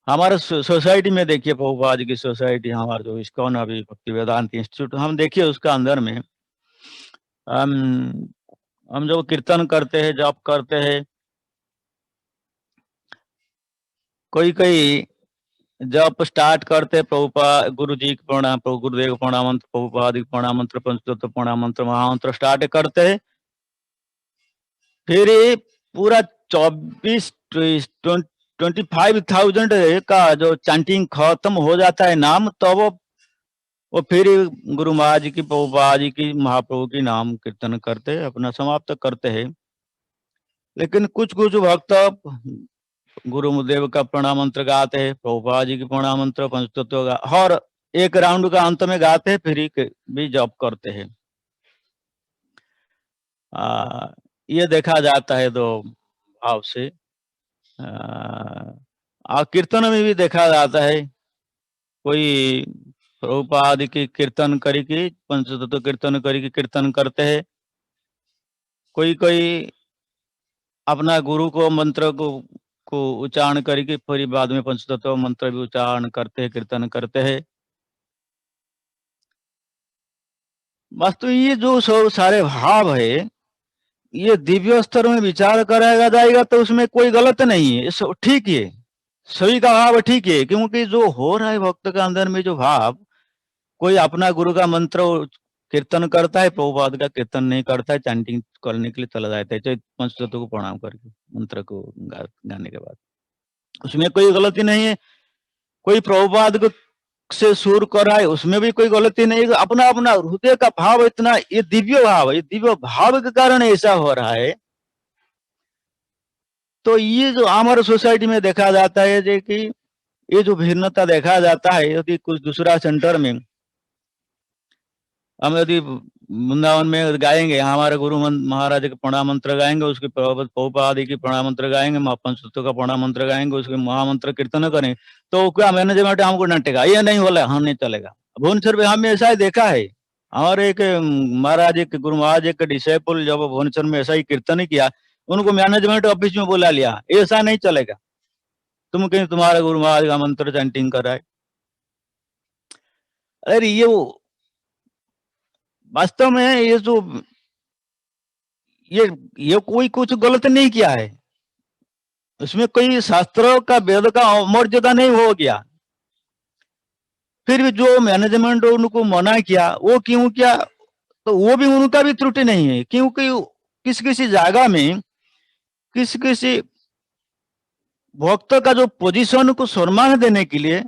हमारे सोसाइटी में देखिए, प्रभुपाद की सोसाइटी, हमारा जो इस्कॉन अभी भक्ति वेदांत इंस्टीट्यूट, हम देखिए उसका अंदर में हम जो कीर्तन करते हैं, जप करते हैं, कोई जब स्टार्ट करते प्रभुपाद गुरु जी के प्रणाम, गुरुदेव प्रणाम मंत्र, प्रभुपाद के प्रणाम मंत्र, पंचतत्व प्रणाम मंत्र, महामंत्र स्टार्ट करते हैं। फिर पूरा 25,000 का जो चैंटिंग खत्म हो जाता है नाम, तो वो फिर गुरु महाराज की, प्रभुपाद जी की, महाप्रभु की नाम कीर्तन करते अपना समाप्त करते हैं। लेकिन कुछ भक्त गुरुदेव का प्रणाम मंत्र गाते हैं, प्रभुपाद जी की प्रणाम मंत्र, पंचतत्व हर एक राउंड का अंत में गाते हैं, फिर भी जप करते हैं। ये देखा जाता है दो भाव से। कीर्तन में भी देखा जाता है, कोई प्रभुपाद की कीर्तन करी की, पंचतत्व कीर्तन करी की कीर्तन करते हैं, कोई अपना गुरु को मंत्र को उच्चारण करके फिर बाद में पंचतत्व मंत्र भी उच्चारण करते हैं, कीर्तन करते हैं। वास्तव ये जो सब सारे भाव है, ये दिव्य स्तर में विचार कराया जाएगा तो उसमें कोई गलत नहीं है, सब ठीक है, सभी का भाव ठीक है। क्योंकि जो हो रहा है भक्त के अंदर में जो भाव, कोई अपना गुरु का मंत्र कीर्तन करता है, प्रभुपाद का कीर्तन नहीं करता है, चैंटिंग करने के लिए चला जाता है, चाहे पंचतत्व को प्रणाम करके मंत्र को गाने के बाद, उसमें कोई गलती नहीं है। कोई प्रभुपाद को से सुर कर रहा है, उसमें भी कोई गलती नहीं है। अपना अपना हृदय का भाव इतना, ये दिव्य भाव है, ये दिव्य भाव के कारण ऐसा हो रहा है। तो ये जो हमारे सोसाइटी में देखा जाता है जो कि ये जो भिन्नता देखा जाता है, यदि कुछ दूसरा सेंटर में हम यदि वृंदावन में गाएंगे, हमारे गुरु महाराज के प्रणाम मंत्र गाएंगे, उसके प्रभुपाद की प्रणाम मंत्र गाएंगे, पंचतत्व का प्रणाम मंत्र गाएंगे, उसके महामंत्र कीर्तन करेंगे, तो क्या मैनेजमेंट हमको डांटेगा? ये नहीं बोला, हाँ नहीं चलेगा। भुवनेश्वर में हमने ऐसा ही देखा है, हमारे एक महाराज एक गुरु महाराज एक डिसेबल जब भुवनेश्वर में ऐसा ही कीर्तन किया, उनको मैनेजमेंट ऑफिस में बुला लिया, ऐसा नहीं चलेगा, तुम कहीं तुम्हारे गुरु महाराज का मंत्र चैंटिंग कर रहा है। अरे ये वास्तव में ये जो ये कोई कुछ गलत नहीं किया है, उसमें कोई शास्त्रों का वेद का अमर्यादा नहीं हो गया। फिर भी जो मैनेजमेंट उनको मना किया, वो क्यों किया? तो वो भी उनका भी त्रुटि नहीं है, क्योंकि किसी जगह में किसी भक्त का जो पोजीशन को सम्मान देने के लिए,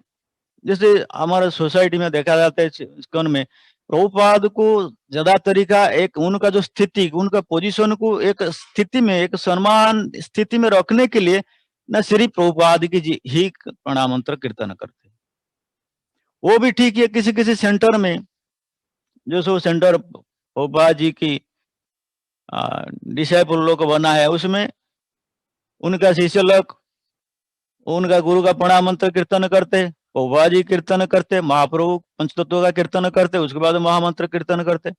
जैसे हमारे सोसाइटी में देखा जाता है इस्कॉन में, प्रभुपाद को ज्यादा तरीका एक उनका जो स्थिति, उनका पोजीशन को एक स्थिति में, एक सम्मान स्थिति में रखने के लिए न श्री प्रभुपाद की जी ही प्रणाम मंत्र कीर्तन करते, वो भी ठीक है। किसी सेंटर में जो सो सेंटर प्रभुपाद जी की डिसाइपल लोग बना है, उसमें उनका शिष्य लोग उनका गुरु का प्रणाम मंत्र कीर्तन करते, प्रभुपाद जी कीर्तन करते, महाप्रभु पंचतत्व का कीर्तन करते, उसके बाद महामंत्र कीर्तन करते।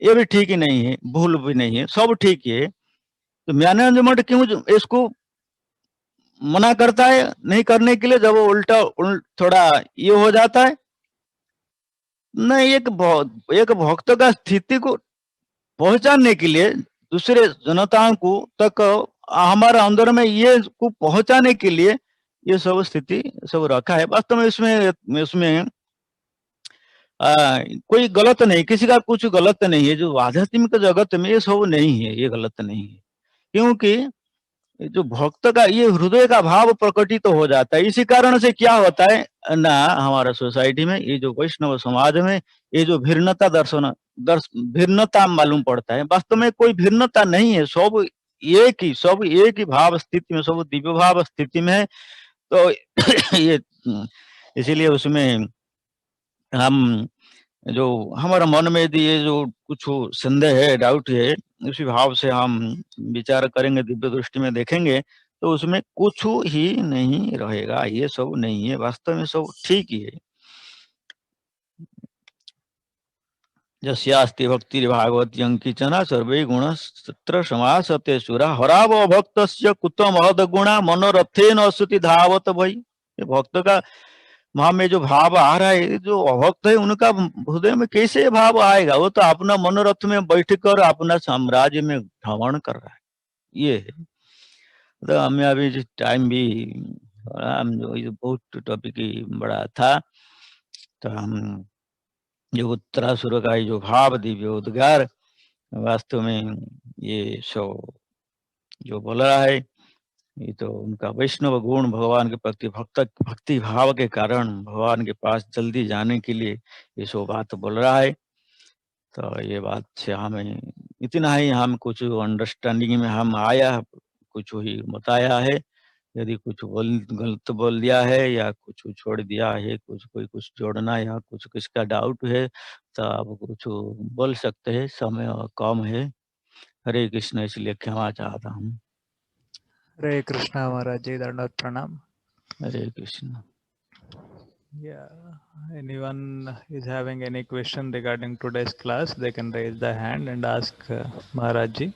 ये भी ठीक ही नहीं है, भूल भी नहीं है, सब ठीक ही है। तो मैनेजमेंट क्यों इसको मना करता है नहीं करने के लिए, जब वो उल्टा थोड़ा ये हो जाता है? नहीं, एक भक्त का स्थिति को पहुंचाने के लिए दूसरे जनताओं को तक हमारे अंदर में ये को पहुंचाने के लिए ये सब स्थिति सब रखा है। वास्तव में इसमें कोई गलत नहीं, किसी का कुछ गलत नहीं है। जो आध्यात्मिक जगत में ये सब नहीं है, ये गलत नहीं है, क्योंकि जो भक्त का ये हृदय का भाव प्रकटित तो हो जाता है। इसी कारण से क्या होता है ना, हमारा सोसाइटी में ये जो वैष्णव समाज में ये जो भिन्नता भिन्नता मालूम पड़ता है, वास्तव में कोई भिन्नता नहीं है, सब एक ही भाव स्थिति में, सब दिव्य भाव स्थिति में है। तो ये इसीलिए उसमें हम जो हमारा मन में यदि ये जो कुछ संदेह है, डाउट है, उसी भाव से हम विचार करेंगे, दिव्य दृष्टि में देखेंगे, तो उसमें कुछ ही नहीं रहेगा। ये सब नहीं है, वास्तव में सब ठीक ही है। यस्यास्ति भक्ति भागवती अंकिचना सर्वे गुण सत्र समासते सुरा हराव भक्तस्य कुत महद गुणा मनोरथेन असुति धावत भई। ये भक्त का वहां में जो भाव आ रहा है, जो अभक्त है उनका हृदय में कैसे ये भाव आएगा? वो तो अपना मनोरथ में बैठकर अपना साम्राज्य में भ्रमण कर रहा है। ये है। तो हमें अभी टाइम भी हम जो बहुत टॉपिक ही बड़ा था, तो हम जो उत्तरासुर का जो भाव दिव्य उद्गार, वास्तव में ये सो जो बोल रहा है, ये तो उनका वैष्णव गुण भगवान के प्रति भक्ति भाव के कारण भगवान के पास जल्दी जाने के लिए ये सो बात बोल रहा है। तो ये बात से हमें इतना ही, हम कुछ अंडरस्टैंडिंग में हम आया, कुछ ही बताया है। यदि कुछ गलत बोल दिया है या कुछ छोड़ दिया है, कुछ जोड़ना या कुछ किसका डाउट है, तो आप कुछ बोल सकते हैं, समय कम है। हरे कृष्ण, इसलिए क्षमा चाहता हूँ। हरे कृष्णा महाराज जी, दंडवत प्रणाम। हरे Krishna. Yeah, anyone is having any question regarding today's class, they can raise the hand and ask महाराज जी।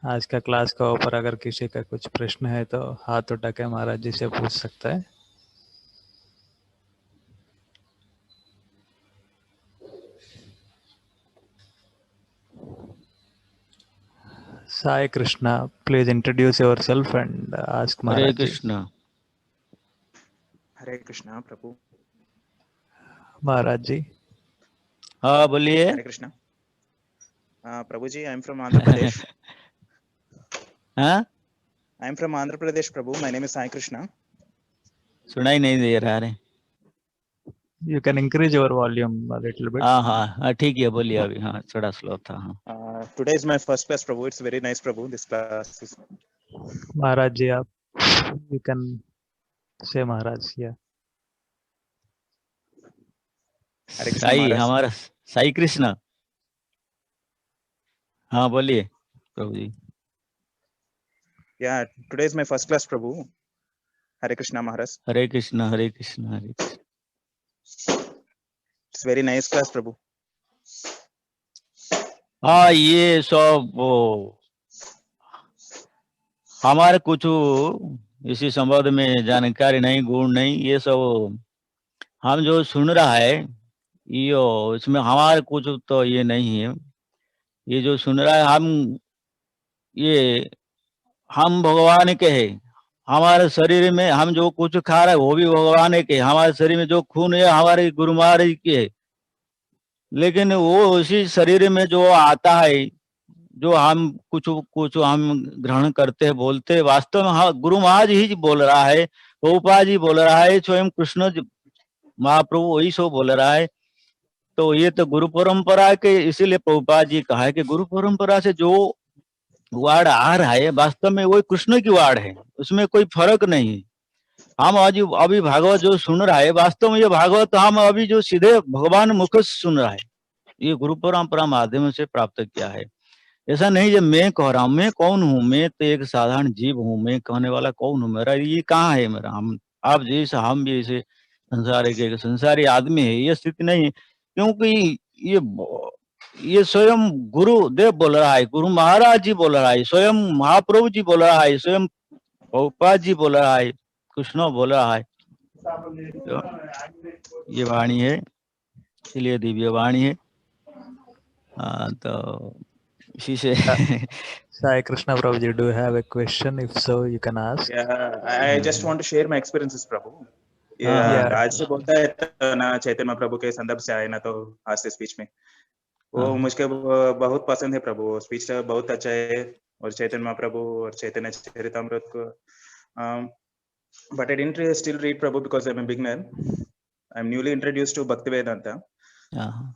आज का क्लास का ऊपर अगर किसी का कुछ प्रश्न है तो हाथ उठा के महाराज जी से पूछ सकता है। Sai Krishna, please introduce yourself and ask हरे महाराज जी। कृष्ण। हरे कृष्णा प्रभु। महाराज जी। हाँ बोलिए। हरे कृष्णा प्रभु जी, I am from Andhra Pradesh. हाँ, I am from Andhra Pradesh Prabhu, my name is Sai Krishna. सुनाई नहीं दे रहा है। You can increase your volume a little bit. हाँ हाँ हाँ, ठीक है, बोलिए अभी। हाँ, थोड़ा स्लो था। हाँ, today is my first class Prabhu, it's very nice Prabhu, this class is. Maharaj ji आप you can say महाराज। या हरे कृष्णा साई, महाराज। हमारा साई कृष्ण। हाँ बोलिए प्रभु जी। Yeah today is my first class Prabhu. Hare Krishna Maharaj. Hare Krishna Hare Krishna Hare Krishna. It's very nice class Prabhu. हाँ, ये सब वो हमारे कुछ इसी संबंध में जानकारी नहीं, गुण नहीं, ये सब हम जो सुन रहा है ये इसमें हमारे कुछ तो ये नहीं है। ये जो सुन रहा है हम भगवान के हैं। हमारे शरीर में हम जो कुछ खा रहे हैं वो भी भगवान के। हमारे शरीर में जो खून है हमारे गुरु महाराज के है, लेकिन वो उसी शरीर में जो आता है, जो हम कुछ हम ग्रहण करते हैं, बोलते हैं, वास्तव में हाँ गुरु महाराज ही बोल रहा है, प्रभुपाद जी बोल रहा है, स्वयं कृष्ण महाप्रभु वही सो बोल रहा है। तो ये तो गुरु परंपरा के, इसीलिए प्रभुपाद जी कहा है कि गुरु परंपरा से जो वार्ड आ रहा है वास्तव में वही कृष्ण की वार्ड है, उसमें कोई फर्क नहीं है। हम अभी भागवत जो सुन रहा है, वास्तव में ये भागवत हम अभी जो सीधे भगवान मुख से सुन रहा है, ये गुरु परंपरा माध्यम से प्राप्त किया है। ऐसा नहीं जब मैं कह रहा हूँ, मैं कौन हूँ, मैं तो एक साधारण जीव हूँ, मैं कहने वाला कौन हूँ, मेरा ये कहाँ है मेरा, हम आप जैसे हम भी ऐसे संसारी आदमी है, ये स्थिति नहीं है। क्योंकि ये स्वयं गुरुदेव बोल रहा है, गुरु महाराज जी बोल रहा है, स्वयं महाप्रभु जी बोल रहा है, स्वयं प्रभुपाद जी बोल रहा है, कृष्ण बोल रहा है। तो ये वाणी है, इसलिए दिव्य वाणी है। तो इसी से Sai Krishna Prabhuji, do you have a question? If so, you can ask. Yeah, I just want to share my experiences, Prabhu. हाँ, Yeah, हाँ। आज से बोलता है तो ना चैतन्य महाप्रभु के संदर्भ से आए ना, तो आज से स्पीच में वो हाँ। मुझे बहुत पसंद है प्रभु, वो स्पीच बहुत अच्छा है, और चैतन्य महाप्रभु और चैतन्य चरितामृत को but I didn't still read Prabhu because I'm a beginner. I'm newly introduced to Bhaktivedanta. हाँ।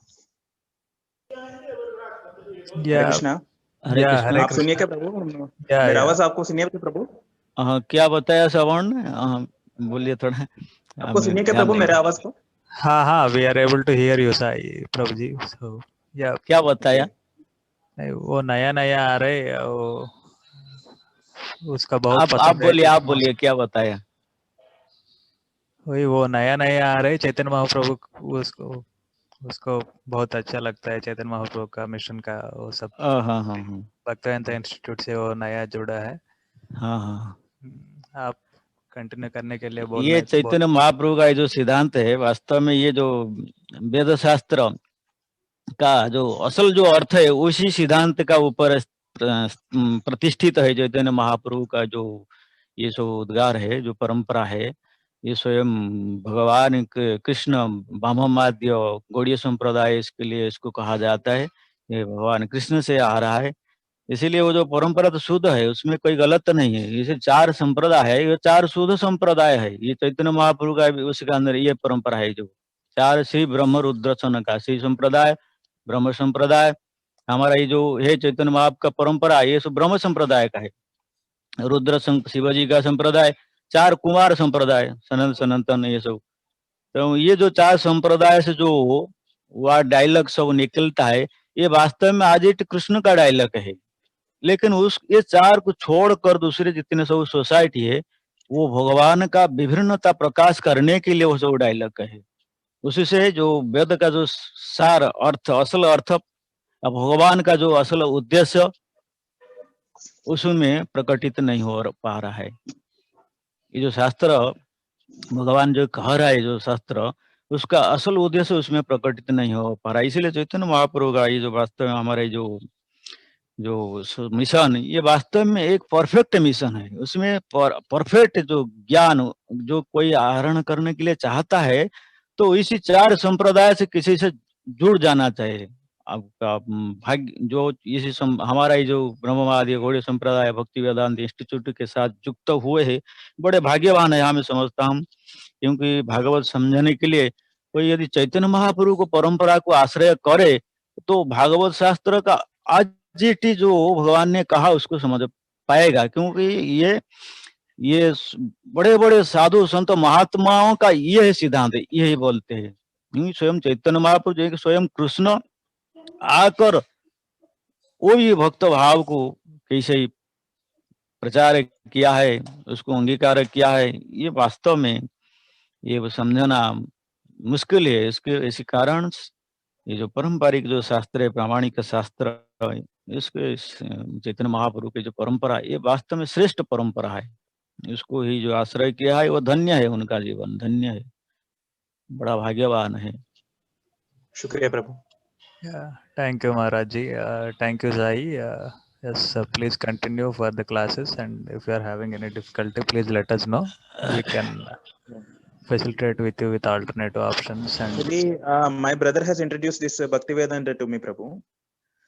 हरे Yeah, कृष्णा। हरे yeah, कृष्णा। Hare आप सुनिए Krishna. क्या प्रभु? Yeah, मेरा yeah. आवाज आपको सुनिए क्या प्रभु? हाँ, क्या बताया श्रवण ने? बोलिए थोड़ा। आपको सुनिए क्या ध्यान प्रभु नहीं मेरे दिया। आवाज को? हाँ, we are able to hear you, Sai Prabhuji. So, yeah. क्या बताया? नहीं, वो नया आ रहे, वो उसका बहुत आप पसंद है। बोलिए, क्या बताया? वही वो नया आ रहे चैतन्य महाप्रभु, उसको बहुत अच्छा लगता है चैतन्य महाप्रभु का मिशन का, वो सब हाँ, हाँ, हाँ, भक्तिवेदांता इंस्टीट्यूट से वो नया जुड़ा है। हाँ, हाँ। आप कंटिन्यू करने के लिए ये बोलने चैतन्य महाप्रभु का जो सिद्धांत है, वास्तव में ये जो वेद शास्त्र का जो असल जो अर्थ है, उसी सिद्धांत का ऊपर प्रतिष्ठित है चैतन्य महाप्रभु का जो ये जो उद्गार है, जो परंपरा है, ये स्वयं भगवान कृष्ण ब्रह्मवाद्य गौड़ीय संप्रदाय इसके लिए इसको कहा जाता है, ये भगवान कृष्ण से आ रहा है। इसीलिए वो जो परंपरा तो शुद्ध है, उसमें कोई गलत नहीं है। इसे 4 संप्रदाय है, ये 4 शुद्ध संप्रदाय है। ये चैतन्य महाप्रभु का भी उसके अंदर ये परंपरा है, जो 4 श्री ब्रह्म रुद्र श्री संप्रदाय, ब्रह्म संप्रदाय, हमारा ये जो है चैतन्य महाप्रभु का परंपरा, ये सब ब्रह्म संप्रदाय का है। रुद्र शिवाजी का संप्रदाय, 4 कुमार संप्रदाय, सनातन ये सब। तो ये जो 4 संप्रदाय से जो वह डायलॉग सब निकलता है, ये वास्तव में आदित्य कृष्ण का डायलॉग है। लेकिन ये 4 को छोड़कर दूसरे जितने सब सोसाइटी है, वो भगवान का विभिन्नता प्रकाश करने के लिए वो सब डायलॉग है। उसी से जो वेद का जो सार अर्थ, असल अर्थ, भगवान का जो असल उद्देश्य उसमें प्रकटित नहीं हो पा रहा है। ये जो शास्त्र भगवान जो कह रहा है, जो शास्त्र, उसका असल उद्देश्य उसमें प्रकटित नहीं हो पा रहा है। इसीलिए चैतन्य महाप्रभु का ये जो वास्तव में हमारे जो मिशन, ये वास्तव में एक परफेक्ट मिशन है। उसमें परफेक्ट जो ज्ञान जो कोई आहरण करने के लिए चाहता है, तो इसी 4 संप्रदाय से किसी से जुड़ जाना चाहिए। आपका भाग्य जो इसी हमारा ये जो ब्रह्मवादी गौड़ीय संप्रदाय भक्ति वेदांत इंस्टीट्यूट के साथ युक्त हुए हैं, बड़े भाग्यवान है, हमें समझता हूँ। क्योंकि भागवत समझने के लिए कोई यदि चैतन्य महाप्रभु को परंपरा को आश्रय करे, तो भागवत शास्त्र का आज जी जो भगवान ने कहा उसको समझ पाएगा। क्योंकि ये बड़े-बड़े साधु संत महात्माओं का ये है सिद्धांत, यही बोलते हैं। स्वयं चैतन्य महाप्रभु जो स्वयं कृष्ण आकर वो भी भक्त भाव को कैसे प्रचार किया है, उसको अंगीकार किया है, ये वास्तव में ये समझना मुश्किल है। इसी कारण ये जो पारंपरिक जो शास्त्र है, प्रामाणिक शास्त्र, इसके चैतन्य महाप्रभु की जो परंपरा, ये वास्तव में श्रेष्ठ परंपरा है। इसको ही जो आश्रय किया है वो धन्य है, उनका जीवन धन्य है, बड़ा भाग्यवान है। शुक्रिया प्रभु। Yeah, thank you Maharaj ji. Thank you Sai. Yes, please continue for the classes, and if you are having any difficulty, please let us know. We can facilitate with you with alternative options. And Actually, my brother has introduced this Bhaktivedanta to me, Prabhu.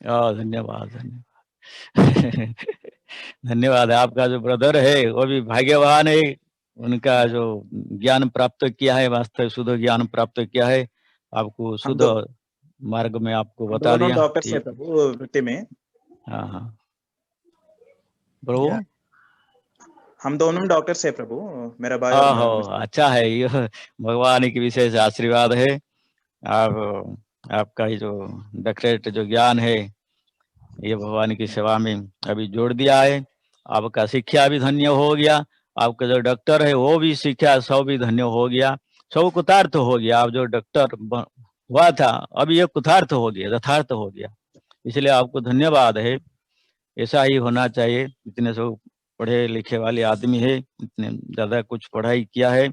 धन्यवाद धन्यवाद धन्यवाद। आपका जो brother है वो भी भाग्यवान है, उनका जो ज्ञान प्राप्त किया है, वास्तव शुद्ध ज्ञान प्राप्त किया है, आपको शुद्ध मार्ग में आपको बता दिया। डॉक्टर से प्रभु वृत्ति में। हाँ हाँ प्रभु, हम दोनों डॉक्टर से प्रभु, मेरा भाई। अच्छा है, ये भगवान की विशेष आशीर्वाद है। आपका ही जो डॉक्टरेट जो ज्ञान है, ये भगवान की सेवा में अभी जोड़ दिया है। आपका शिक्षा भी धन्य हो गया, आपका जो डॉक्टर है वो भी शिक्षा सब भी धन्य हो गया, सब कुतार्थ हो गया। आप जो डॉक्टर हुआ था अभी ये कुतार्थ हो गया, यथार्थ हो गया, इसलिए आपको धन्यवाद है। ऐसा ही होना चाहिए। इतने सब पढ़े लिखे वाले आदमी है, इतने ज्यादा कुछ पढ़ाई किया है,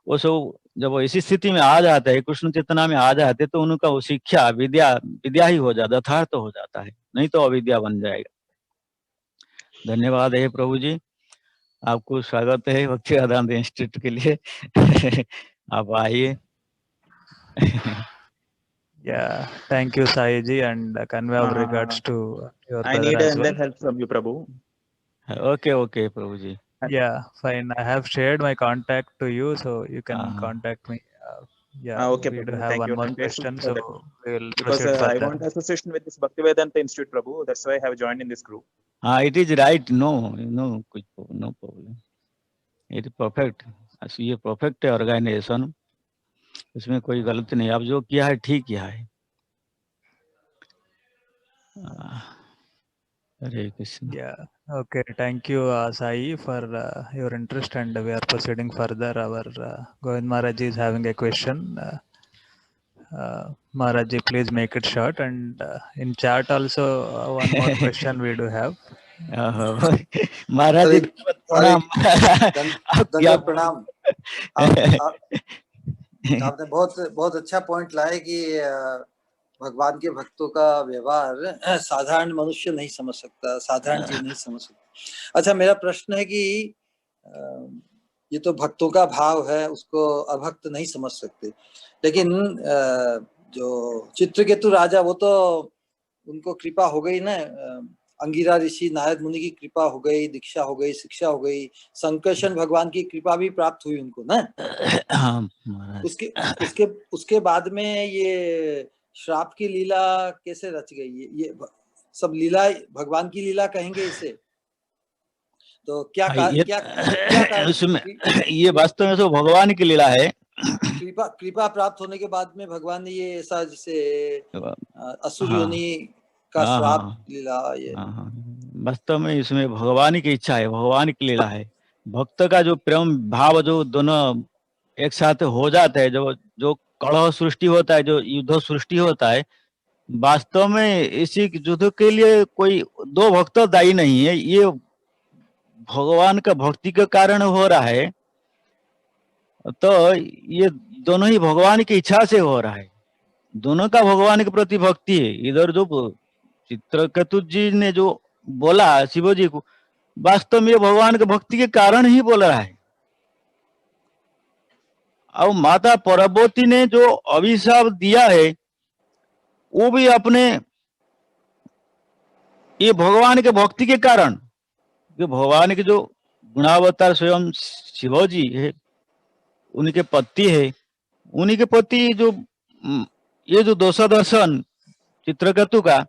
वो सब जब वो इसी स्थिति में आ जाता है, कृष्ण चेतना में आ जाते, तो उनका वो शिक्षा विद्या विद्या ही हो जाता, यथार्थ हो जाता है, नहीं तो अविद्या बन जाएगा। धन्यवाद है प्रभु जी, आपको स्वागत है भक्ति वेदांत इंस्टीट्यूट के लिए। आप आइए। Yeah, thank you, Sai ji, and convey our regards to your I brother need as well. another help from you, Prabhu. Okay okay Prabhu ji. Yeah, fine. I have shared my contact to you, so you can हाँ। contact me. Yeah, Okay, we do Prabhu. have Thank one you. more I'm grateful question, for so that. we will Because proceed I further. want association with this Bhaktivedanta Institute, Prabhu. That's why I have joined in this group. हाँ, it is right, no no कुछ no problem, it is perfect. ये perfect है organisation, इसमें कोई गलती नहीं, आप जो किया है ठीक किया है। हरे Krishna. Yeah. Okay. Thank you, Sai, for your interest, and we are proceeding further. Our Govind Maharaj is having a question. Maharaj, please make it short, and in chat also one more question we do have. महाराज जी प्रणाम। दंडवत प्रणाम। आपने बहुत अच्छा point लाया कि भगवान के भक्तों का व्यवहार साधारण मनुष्य नहीं समझ सकता, साधारण जीव नहीं समझ सकता। अच्छा, मेरा प्रश्न है कि ये तो भक्तों का भाव है, उसको अभक्त नहीं समझ सकते, लेकिन जो चित्रकेतु राजा, वो तो उनको कृपा हो गई ना, अंगिरा ऋषि नारद मुनि की कृपा हो गई, दीक्षा हो गई, शिक्षा हो गई, संकर्षण भगवान की कृपा भी प्राप्त हुई उनको ना। उसके बाद में ये श्राप की लीला कैसे रच गई? ये सब लीला भगवान की लीला कहेंगे इसे? तो क्या उसमें ये वास्तव में तो भगवान की लीला है। कृपा प्राप्त होने के बाद में भगवान ने ये ऐसा, जैसे असुर योनि का श्राप लीला, ये वास्तव में इसमें भगवान की इच्छा है, भगवान की लीला है। भक्त का जो प्रेम भाव जो दोनों एक साथ हो जाता है, जो कलह सृष्टि होता है, जो युद्ध सृष्टि होता है, वास्तव में इसी युद्ध के लिए कोई दो भक्त दायी नहीं है, ये भगवान का भक्ति के कारण हो रहा है। तो ये दोनों ही भगवान की इच्छा से हो रहा है, दोनों का भगवान के प्रति भक्ति है। इधर जो चित्रकेतु जी ने जो बोला शिव जी को, वास्तव में भगवान के भक्ति के कारण ही बोल रहा है। और माता पार्वती ने जो अभिशाप दिया है वो भी अपने ये भगवान के भक्ति के कारण, भगवान के जो गुणावतार स्वयं शिव जी है, उनके पति है, उन्हीं के पति जो ये जो दोषा दर्शन चित्रकेतु का,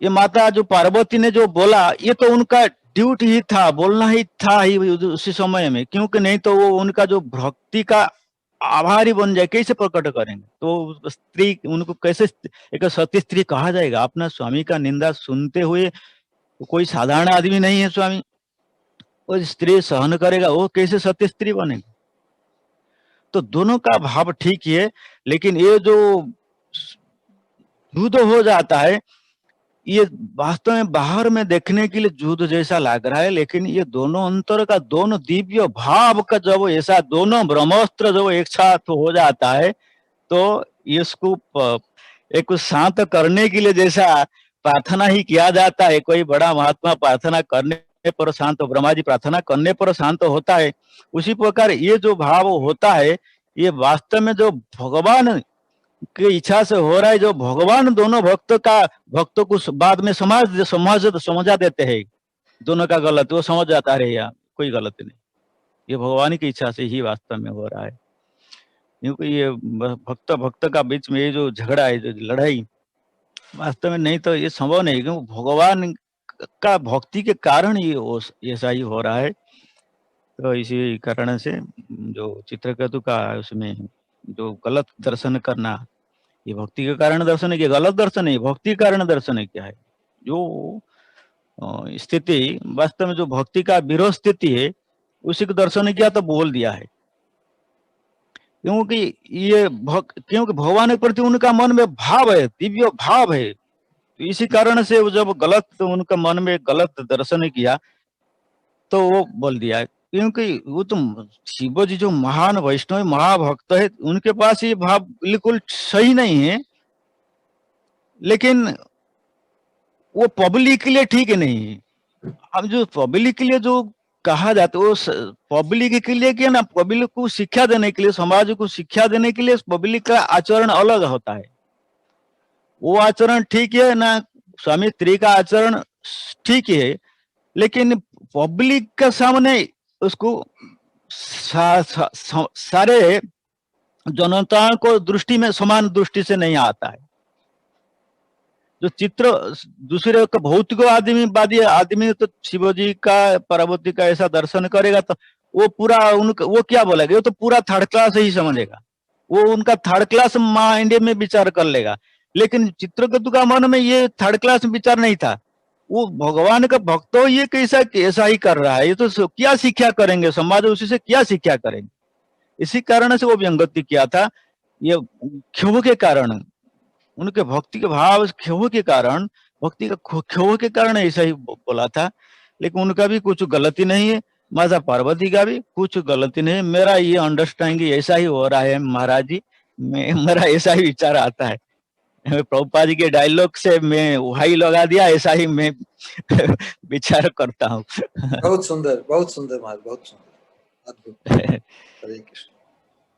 ये माता जो पार्वती ने जो बोला, ये तो उनका ड्यूटी ही था, बोलना ही था ही उसी समय में, क्योंकि नहीं तो वो उनका जो भक्ति का आभारी बन जाए, कैसे प्रकट करेंगे? तो स्त्री उनको कैसे एक सती स्त्री कहा जाएगा? अपना स्वामी का निंदा सुनते हुए कोई साधारण आदमी नहीं है स्वामी, वो स्त्री सहन करेगा, वो कैसे सत्य स्त्री बनेगा? तो दोनों का भाव ठीक ही है, लेकिन ये जो युद्ध हो जाता है, ये वास्तव में बाहर में देखने के लिए युद्ध जैसा लग रहा है, लेकिन ये दोनों अंतर का, दोनों दिव्य भाव का जब ऐसा दोनों ब्रह्मास्त्र जब एक साथ हो जाता है, तो इसको एक शांत करने के लिए जैसा प्रार्थना ही किया जाता है। कोई बड़ा महात्मा प्रार्थना करने पर शांत, ब्रह्मा जी प्रार्थना करने पर शांत होता है, उसी प्रकार ये जो भाव होता है, ये वास्तव में जो भगवान की इच्छा से हो रहा है, जो भगवान दोनों भक्तों को बाद में समझा देते हैं, दोनों का गलत वो समझ जाता है, यार कोई गलत नहीं, ये भगवान की इच्छा से ही वास्तव में हो रहा है। क्योंकि ये भक्त का बीच में ये जो झगड़ा है, जो लड़ाई, वास्तव में नहीं तो ये संभव नहीं, क्योंकि भगवान का भक्ति के कारण ये ऐसा ही हो रहा है। तो इसी कारण से जो चित्रकेतु का उसमें जो गलत दर्शन करना, ये भक्ति के कारण दर्शन है कि गलत दर्शन है? भक्ति के कारण दर्शन है क्या है? जो स्थिति वास्तव में जो भक्ति का विरोध स्थिति है उसी को दर्शन किया तो बोल दिया है। क्योंकि क्योंकि भगवान के प्रति उनका मन में भाव है, दिव्य भाव है। तो इसी कारण से वो जब गलत उनका मन में गलत दर्शन किया तो वो बोल दिया। क्योंकि वो तो शिव जी जो महान वैष्णव महाभक्त है, उनके पास ये भाव बिल्कुल सही नहीं है, लेकिन वो पब्लिक के लिए ठीक नहीं है। हम जो पब्लिक के लिए जो कहा जाता है वो पब्लिक के लिए क्या ना, पब्लिक को शिक्षा देने के लिए, समाज को शिक्षा देने के लिए पब्लिक का आचरण अलग होता है। वो आचरण ठीक है ना, स्वामी स्त्री का आचरण ठीक है, लेकिन पब्लिक के सामने उसको सारे जनता को दृष्टि में समान दृष्टि से नहीं आता है। जो चित्र दूसरे का भौतिक आदमी तो शिवजी का पार्वती का ऐसा दर्शन करेगा तो वो पूरा उनका वो क्या बोलेगा, वो तो पूरा थर्ड क्लास ही समझेगा, वो उनका थर्ड क्लास माइंड में विचार कर लेगा। लेकिन चित्रकेतु का मन में ये थर्ड क्लास विचार नहीं था। वो भगवान का भक्त हो, ये कैसा ही कर रहा है, ये तो क्या शिक्षा करेंगे समाज, उसी से क्या शिक्षा करेंगे। इसी कारण से वो व्यंगति किया था। ये क्षोभ के कारण, उनके भक्ति के भाव क्षोभ के कारण, भक्ति का क्षोभ के कारण ऐसा ही बोला था। लेकिन उनका भी कुछ गलती नहीं है, माता पार्वती का भी कुछ गलती नहीं है। मेरा ये अंडरस्टैंडिंग ऐसा ही हो रहा है महाराज जी, मेरा ऐसा ही विचार आता है। प्रभुपाद जी के डायलॉग से मैं वही लगा दिया, ऐसा ही मैं विचार करता हूँ। बहुत सुंदर महाराज, बहुत सुंदर, अद्भुत। हरे कृष्ण।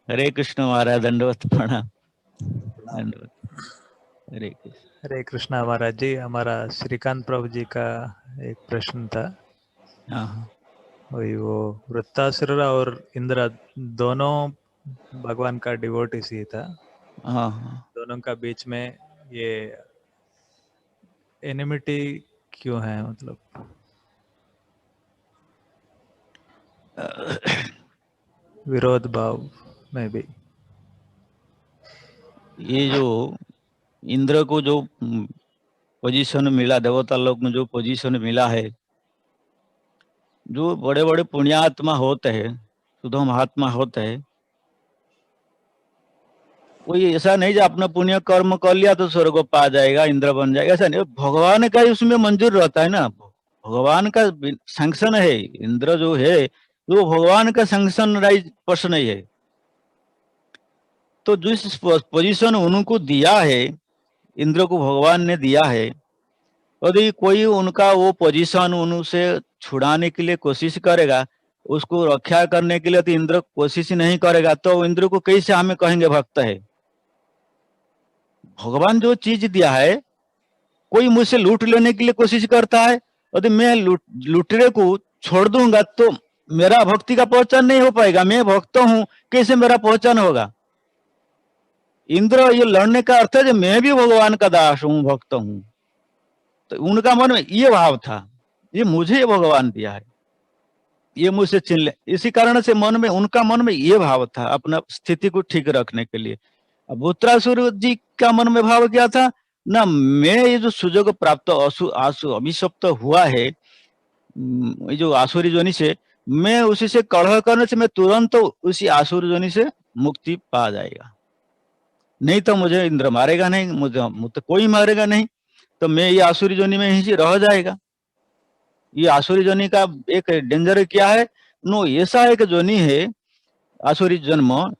हरे कृष्ण महाराज, दंडवत प्रणाम। दंडवत। हरे कृष्णा महाराज जी। हमारा श्रीकांत प्रभु जी का एक प्रश्न था। हाँ, वही वो वृत्तासुर और इंद्र दोनों भगवान का डिवोटीज ही था। हाँ, दोनों का बीच में ये एनिमिटी क्यों है, मतलब विरोध भाव में भी? ये जो इंद्र को जो पोजीशन मिला, देवता लोक में जो पोजीशन मिला है, जो बड़े बड़े पुण्यात्मा होते हैं, शुद्ध महात्मा होते हैं, कोई ऐसा नहीं जो अपना पुण्य कर्म कर लिया तो स्वर्ग को पा जाएगा, इंद्र बन जाएगा, ऐसा नहीं। भगवान का ही उसमें मंजूर रहता है ना, भगवान का सैंक्शन है। इंद्र जो है वो भगवान का सैंक्शन राइज पर्सन ही है। तो जिस पोजीशन उनको दिया है, इंद्र को भगवान ने दिया है, यदि कोई उनका वो पोजीशन उनसे छुड़ाने के लिए कोशिश करेगा, उसको रक्षा करने के लिए, तो इंद्र कोशिश नहीं करेगा, तो इंद्र को कैसे हमें कहेंगे भक्त है? भगवान जो चीज दिया है, कोई मुझसे लूट लेने के लिए कोशिश करता है, यदि मैं लुटेरे को छोड़ दूंगा तो मेरा भक्ति का पहचान नहीं हो पाएगा। मैं भक्त हूं, कैसे मेरा पहचान होगा? इंद्र ये लड़ने का अर्थ है कि मैं भी भगवान का दास हूं, भक्त हूं। तो उनका मन में ये भाव था, ये मुझे भगवान दिया है, ये मुझसे छीन ले। इसी कारण से उनका मन में ये भाव था, अपना स्थिति को ठीक रखने के लिए। अब वृत्रासुर जी का मन में भाव क्या था ना, मैं ये जो सुजोग प्राप्त अभिशप्त हुआ है, ये जो आसुरी जोनि से, मैं उसी से कलह करने से मैं तुरंत उसी आसुरी जोनि से मुक्ति पा जाएगा। नहीं तो मुझे इंद्र मारेगा नहीं, मुझे कोई मारेगा नहीं, तो मैं ये आसुरी जोनि में ही रह जाएगा। ये आसुरी जोनि का एक डेंजर क्या है नो, ऐसा एक जोनि है आसुरी जन्म,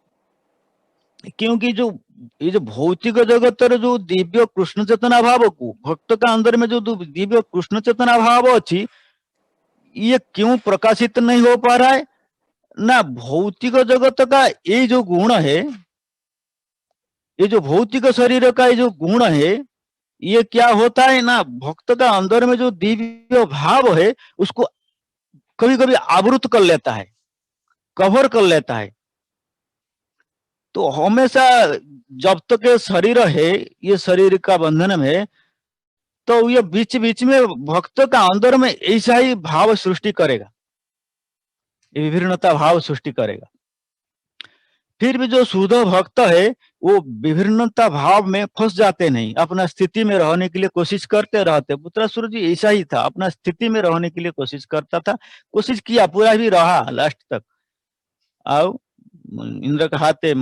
क्योंकि जो ये जो भौतिक जगत जो दिव्य कृष्ण चेतना भाव को, भक्त का अंदर में जो दिव्य कृष्ण चेतना भाव अच्छी, ये क्यों प्रकाशित नहीं हो पा रहा है ना? भौतिक जगत का ये जो गुण है, ये जो भौतिक शरीर का ये जो गुण है, ये क्या होता है ना, भक्त का अंदर में जो दिव्य भाव है उसको कभी कभी आवृत कर लेता है, कवर कर लेता है। तो हमेशा जब तक ये शरीर है, ये शरीर का बंधन में, तो ये बीच बीच में भक्त का अंदर में ऐसा ही भाव सृष्टि करेगा, ये विभिन्नता भाव सृष्टि करेगा। फिर भी जो शुद्ध भक्त है वो विभिन्नता भाव में फंस जाते नहीं, अपना स्थिति में रहने के लिए कोशिश करते रहते। पुत्रासुर जी ऐसा ही था, अपना स्थिति में रहने के लिए कोशिश करता था, कोशिश किया, पूरा भी रहा लास्ट तक। आओ इंद्र कहाते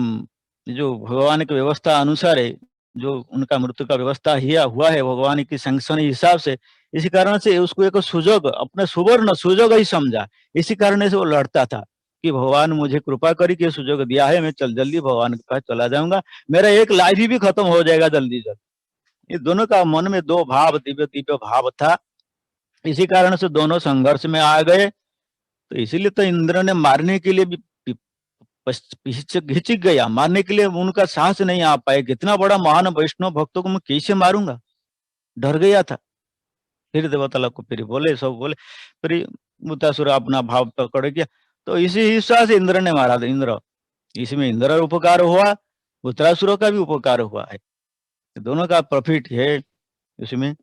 जो भगवान की व्यवस्था अनुसार है, जो उनका मृत्यु का व्यवस्था हुआ है भगवान की सैंक्शन हिसाब से, इसी कारण से उसको एक सुजोग, अपने सुवर्ण सुजोग ही समझा। इसी कारण से वो लड़ता था कि भगवान मुझे कृपा करी कि सुजोग दिया है, मैं जल्दी भगवान के पास चला जाऊंगा, मेरा एक लाइफ भी खत्म हो जाएगा जल्दी जल्दी। ये दोनों का मन में दो भाव, दिव्य दिव्य भाव था, इसी कारण से दोनों संघर्ष में आ गए। तो इसीलिए तो इंद्र ने मारने के लिए भी हिचक गया, मारने के लिए उनका साहस नहीं आ पाए। कितना बड़ा महान वैष्णव भक्तों को मैं कैसे मारूंगा, डर गया था। फिर देवता लोग को फिर बोले, सब बोले, फिर मुतासुर अपना भाव पकड़ गया। तो इसी हिस्सा से इंद्र ने मारा था। इंद्र, इसमें इंद्र उपकार हुआ, उत्तरासुरों का भी उपकार हुआ है, दोनों का प्रॉफिट है इसमें।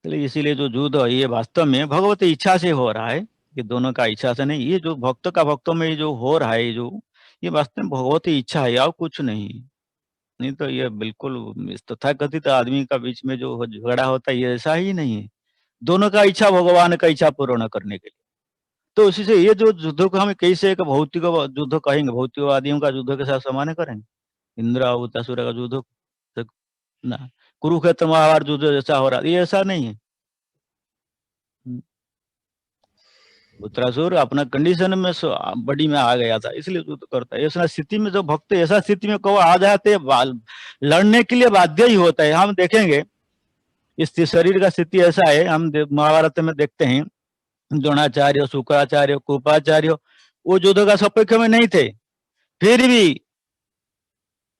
इसीलिए जो युद्ध है ये वास्तव में भगवती इच्छा से हो रहा है, ये दोनों का इच्छा से नहीं। ये जो भक्त का भक्तों में जो हो रहा है, जो ये वास्तव में भगवती इच्छा है और कुछ नहीं तो ये बिल्कुल तथाकथित आदमी का बीच में जो झगड़ा होता है ये ऐसा ही नहीं है। दोनों का इच्छा भगवान का इच्छा पूर्ण करने के लिए। तो उसी से ये जो युद्ध को हम कैसे एक भौतिक युद्ध कहेंगे, भौतिकवादियों का युद्ध के साथ समान करेंगे, इंद्र और उत्तरासुर का युद्ध ना, कुरुक्षेत्र महाभारत युद्ध जैसा हो रहा है, ये ऐसा नहीं है। उत्तरासुर अपना कंडीशन में बड़ी में आ गया था, इसलिए युद्ध करता है। ऐसा स्थिति में जो भक्त ऐसा स्थिति में कब आ जाते हैं, लड़ने के लिए बाध्य ही होता है। हम देखेंगे इस शरीर का स्थिति ऐसा है, हम महाभारत में देखते हैं द्रोणाचार्य, शुक्राचार्य, कृपाचार्य वो युद्ध का सपक्ष में नहीं थे, फिर भी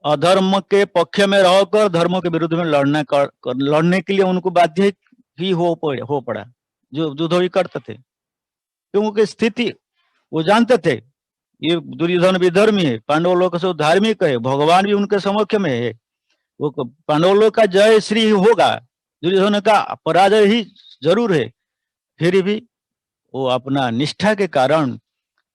अधर्म के पक्ष में रहकर धर्म के विरुद्ध में लड़ने के लिए उनको बाध्य ही हो पड़ा, जो युद्ध ही करते थे। क्योंकि स्थिति वो जानते थे, ये दुर्योधन भी धर्मी है, पांडव लोग से धार्मिक है, भगवान भी उनके समक्ष में है, वो पांडव लोग का जय श्री होगा, दुर्योधन का पराजय ही जरूर है, फिर भी वो अपना निष्ठा के कारण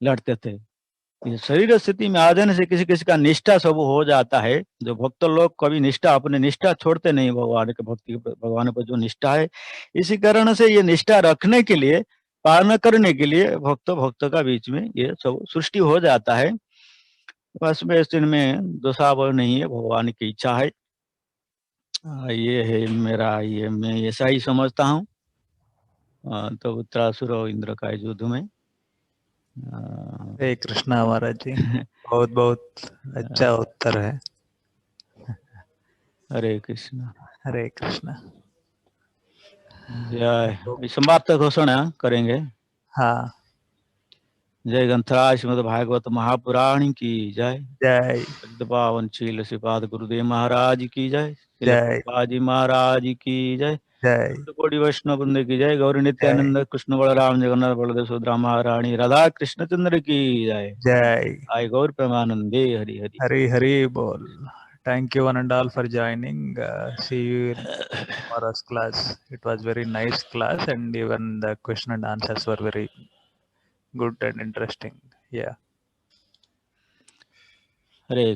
लड़ते थे। शरीर स्थिति में आ जाने से किसी किसी का निष्ठा सब हो जाता है। जो भक्त लोग कभी निष्ठा, अपने निष्ठा छोड़ते नहीं, भगवान के भक्ति, भगवान पर जो निष्ठा है, इसी कारण से ये निष्ठा रखने के लिए, पालना करने के लिए भक्त का बीच में ये सब सृष्टि हो जाता है। बस में इनमें दोषाभाव नहीं है, भगवान की इच्छा है। ये है मेरा, ये मैं ऐसा ही समझता हूँ। तो उत्तरासुर और इंद्र का युद्ध में हरे कृष्णा महाराज जी, बहुत बहुत अच्छा उत्तर है। हरे कृष्णा। हरे कृष्णा। जय। समाप्त घोषणा करेंगे। हाँ। जय ग्रंथराज श्रीमद् भागवत महापुराण की जय। जय। पावन शील श्रीपाद गुरुदेव महाराज की जय। जय। बाजी महाराज की जय। जय। कोटि वैष्णव वृंद की जय। गौरी नित्यानंद कृष्ण बलराम जगन्नाथ बलदेव सुभद्रा महारानी राधा कृष्ण चंद्र की जय। जय। आय गौर प्रेमानंदे हरि हरि। हरि हरि बोल। Thank you one and all for joining. See you in tomorrow's class. It was very nice class and even the question and answers were very good and interesting. Yeah. Hare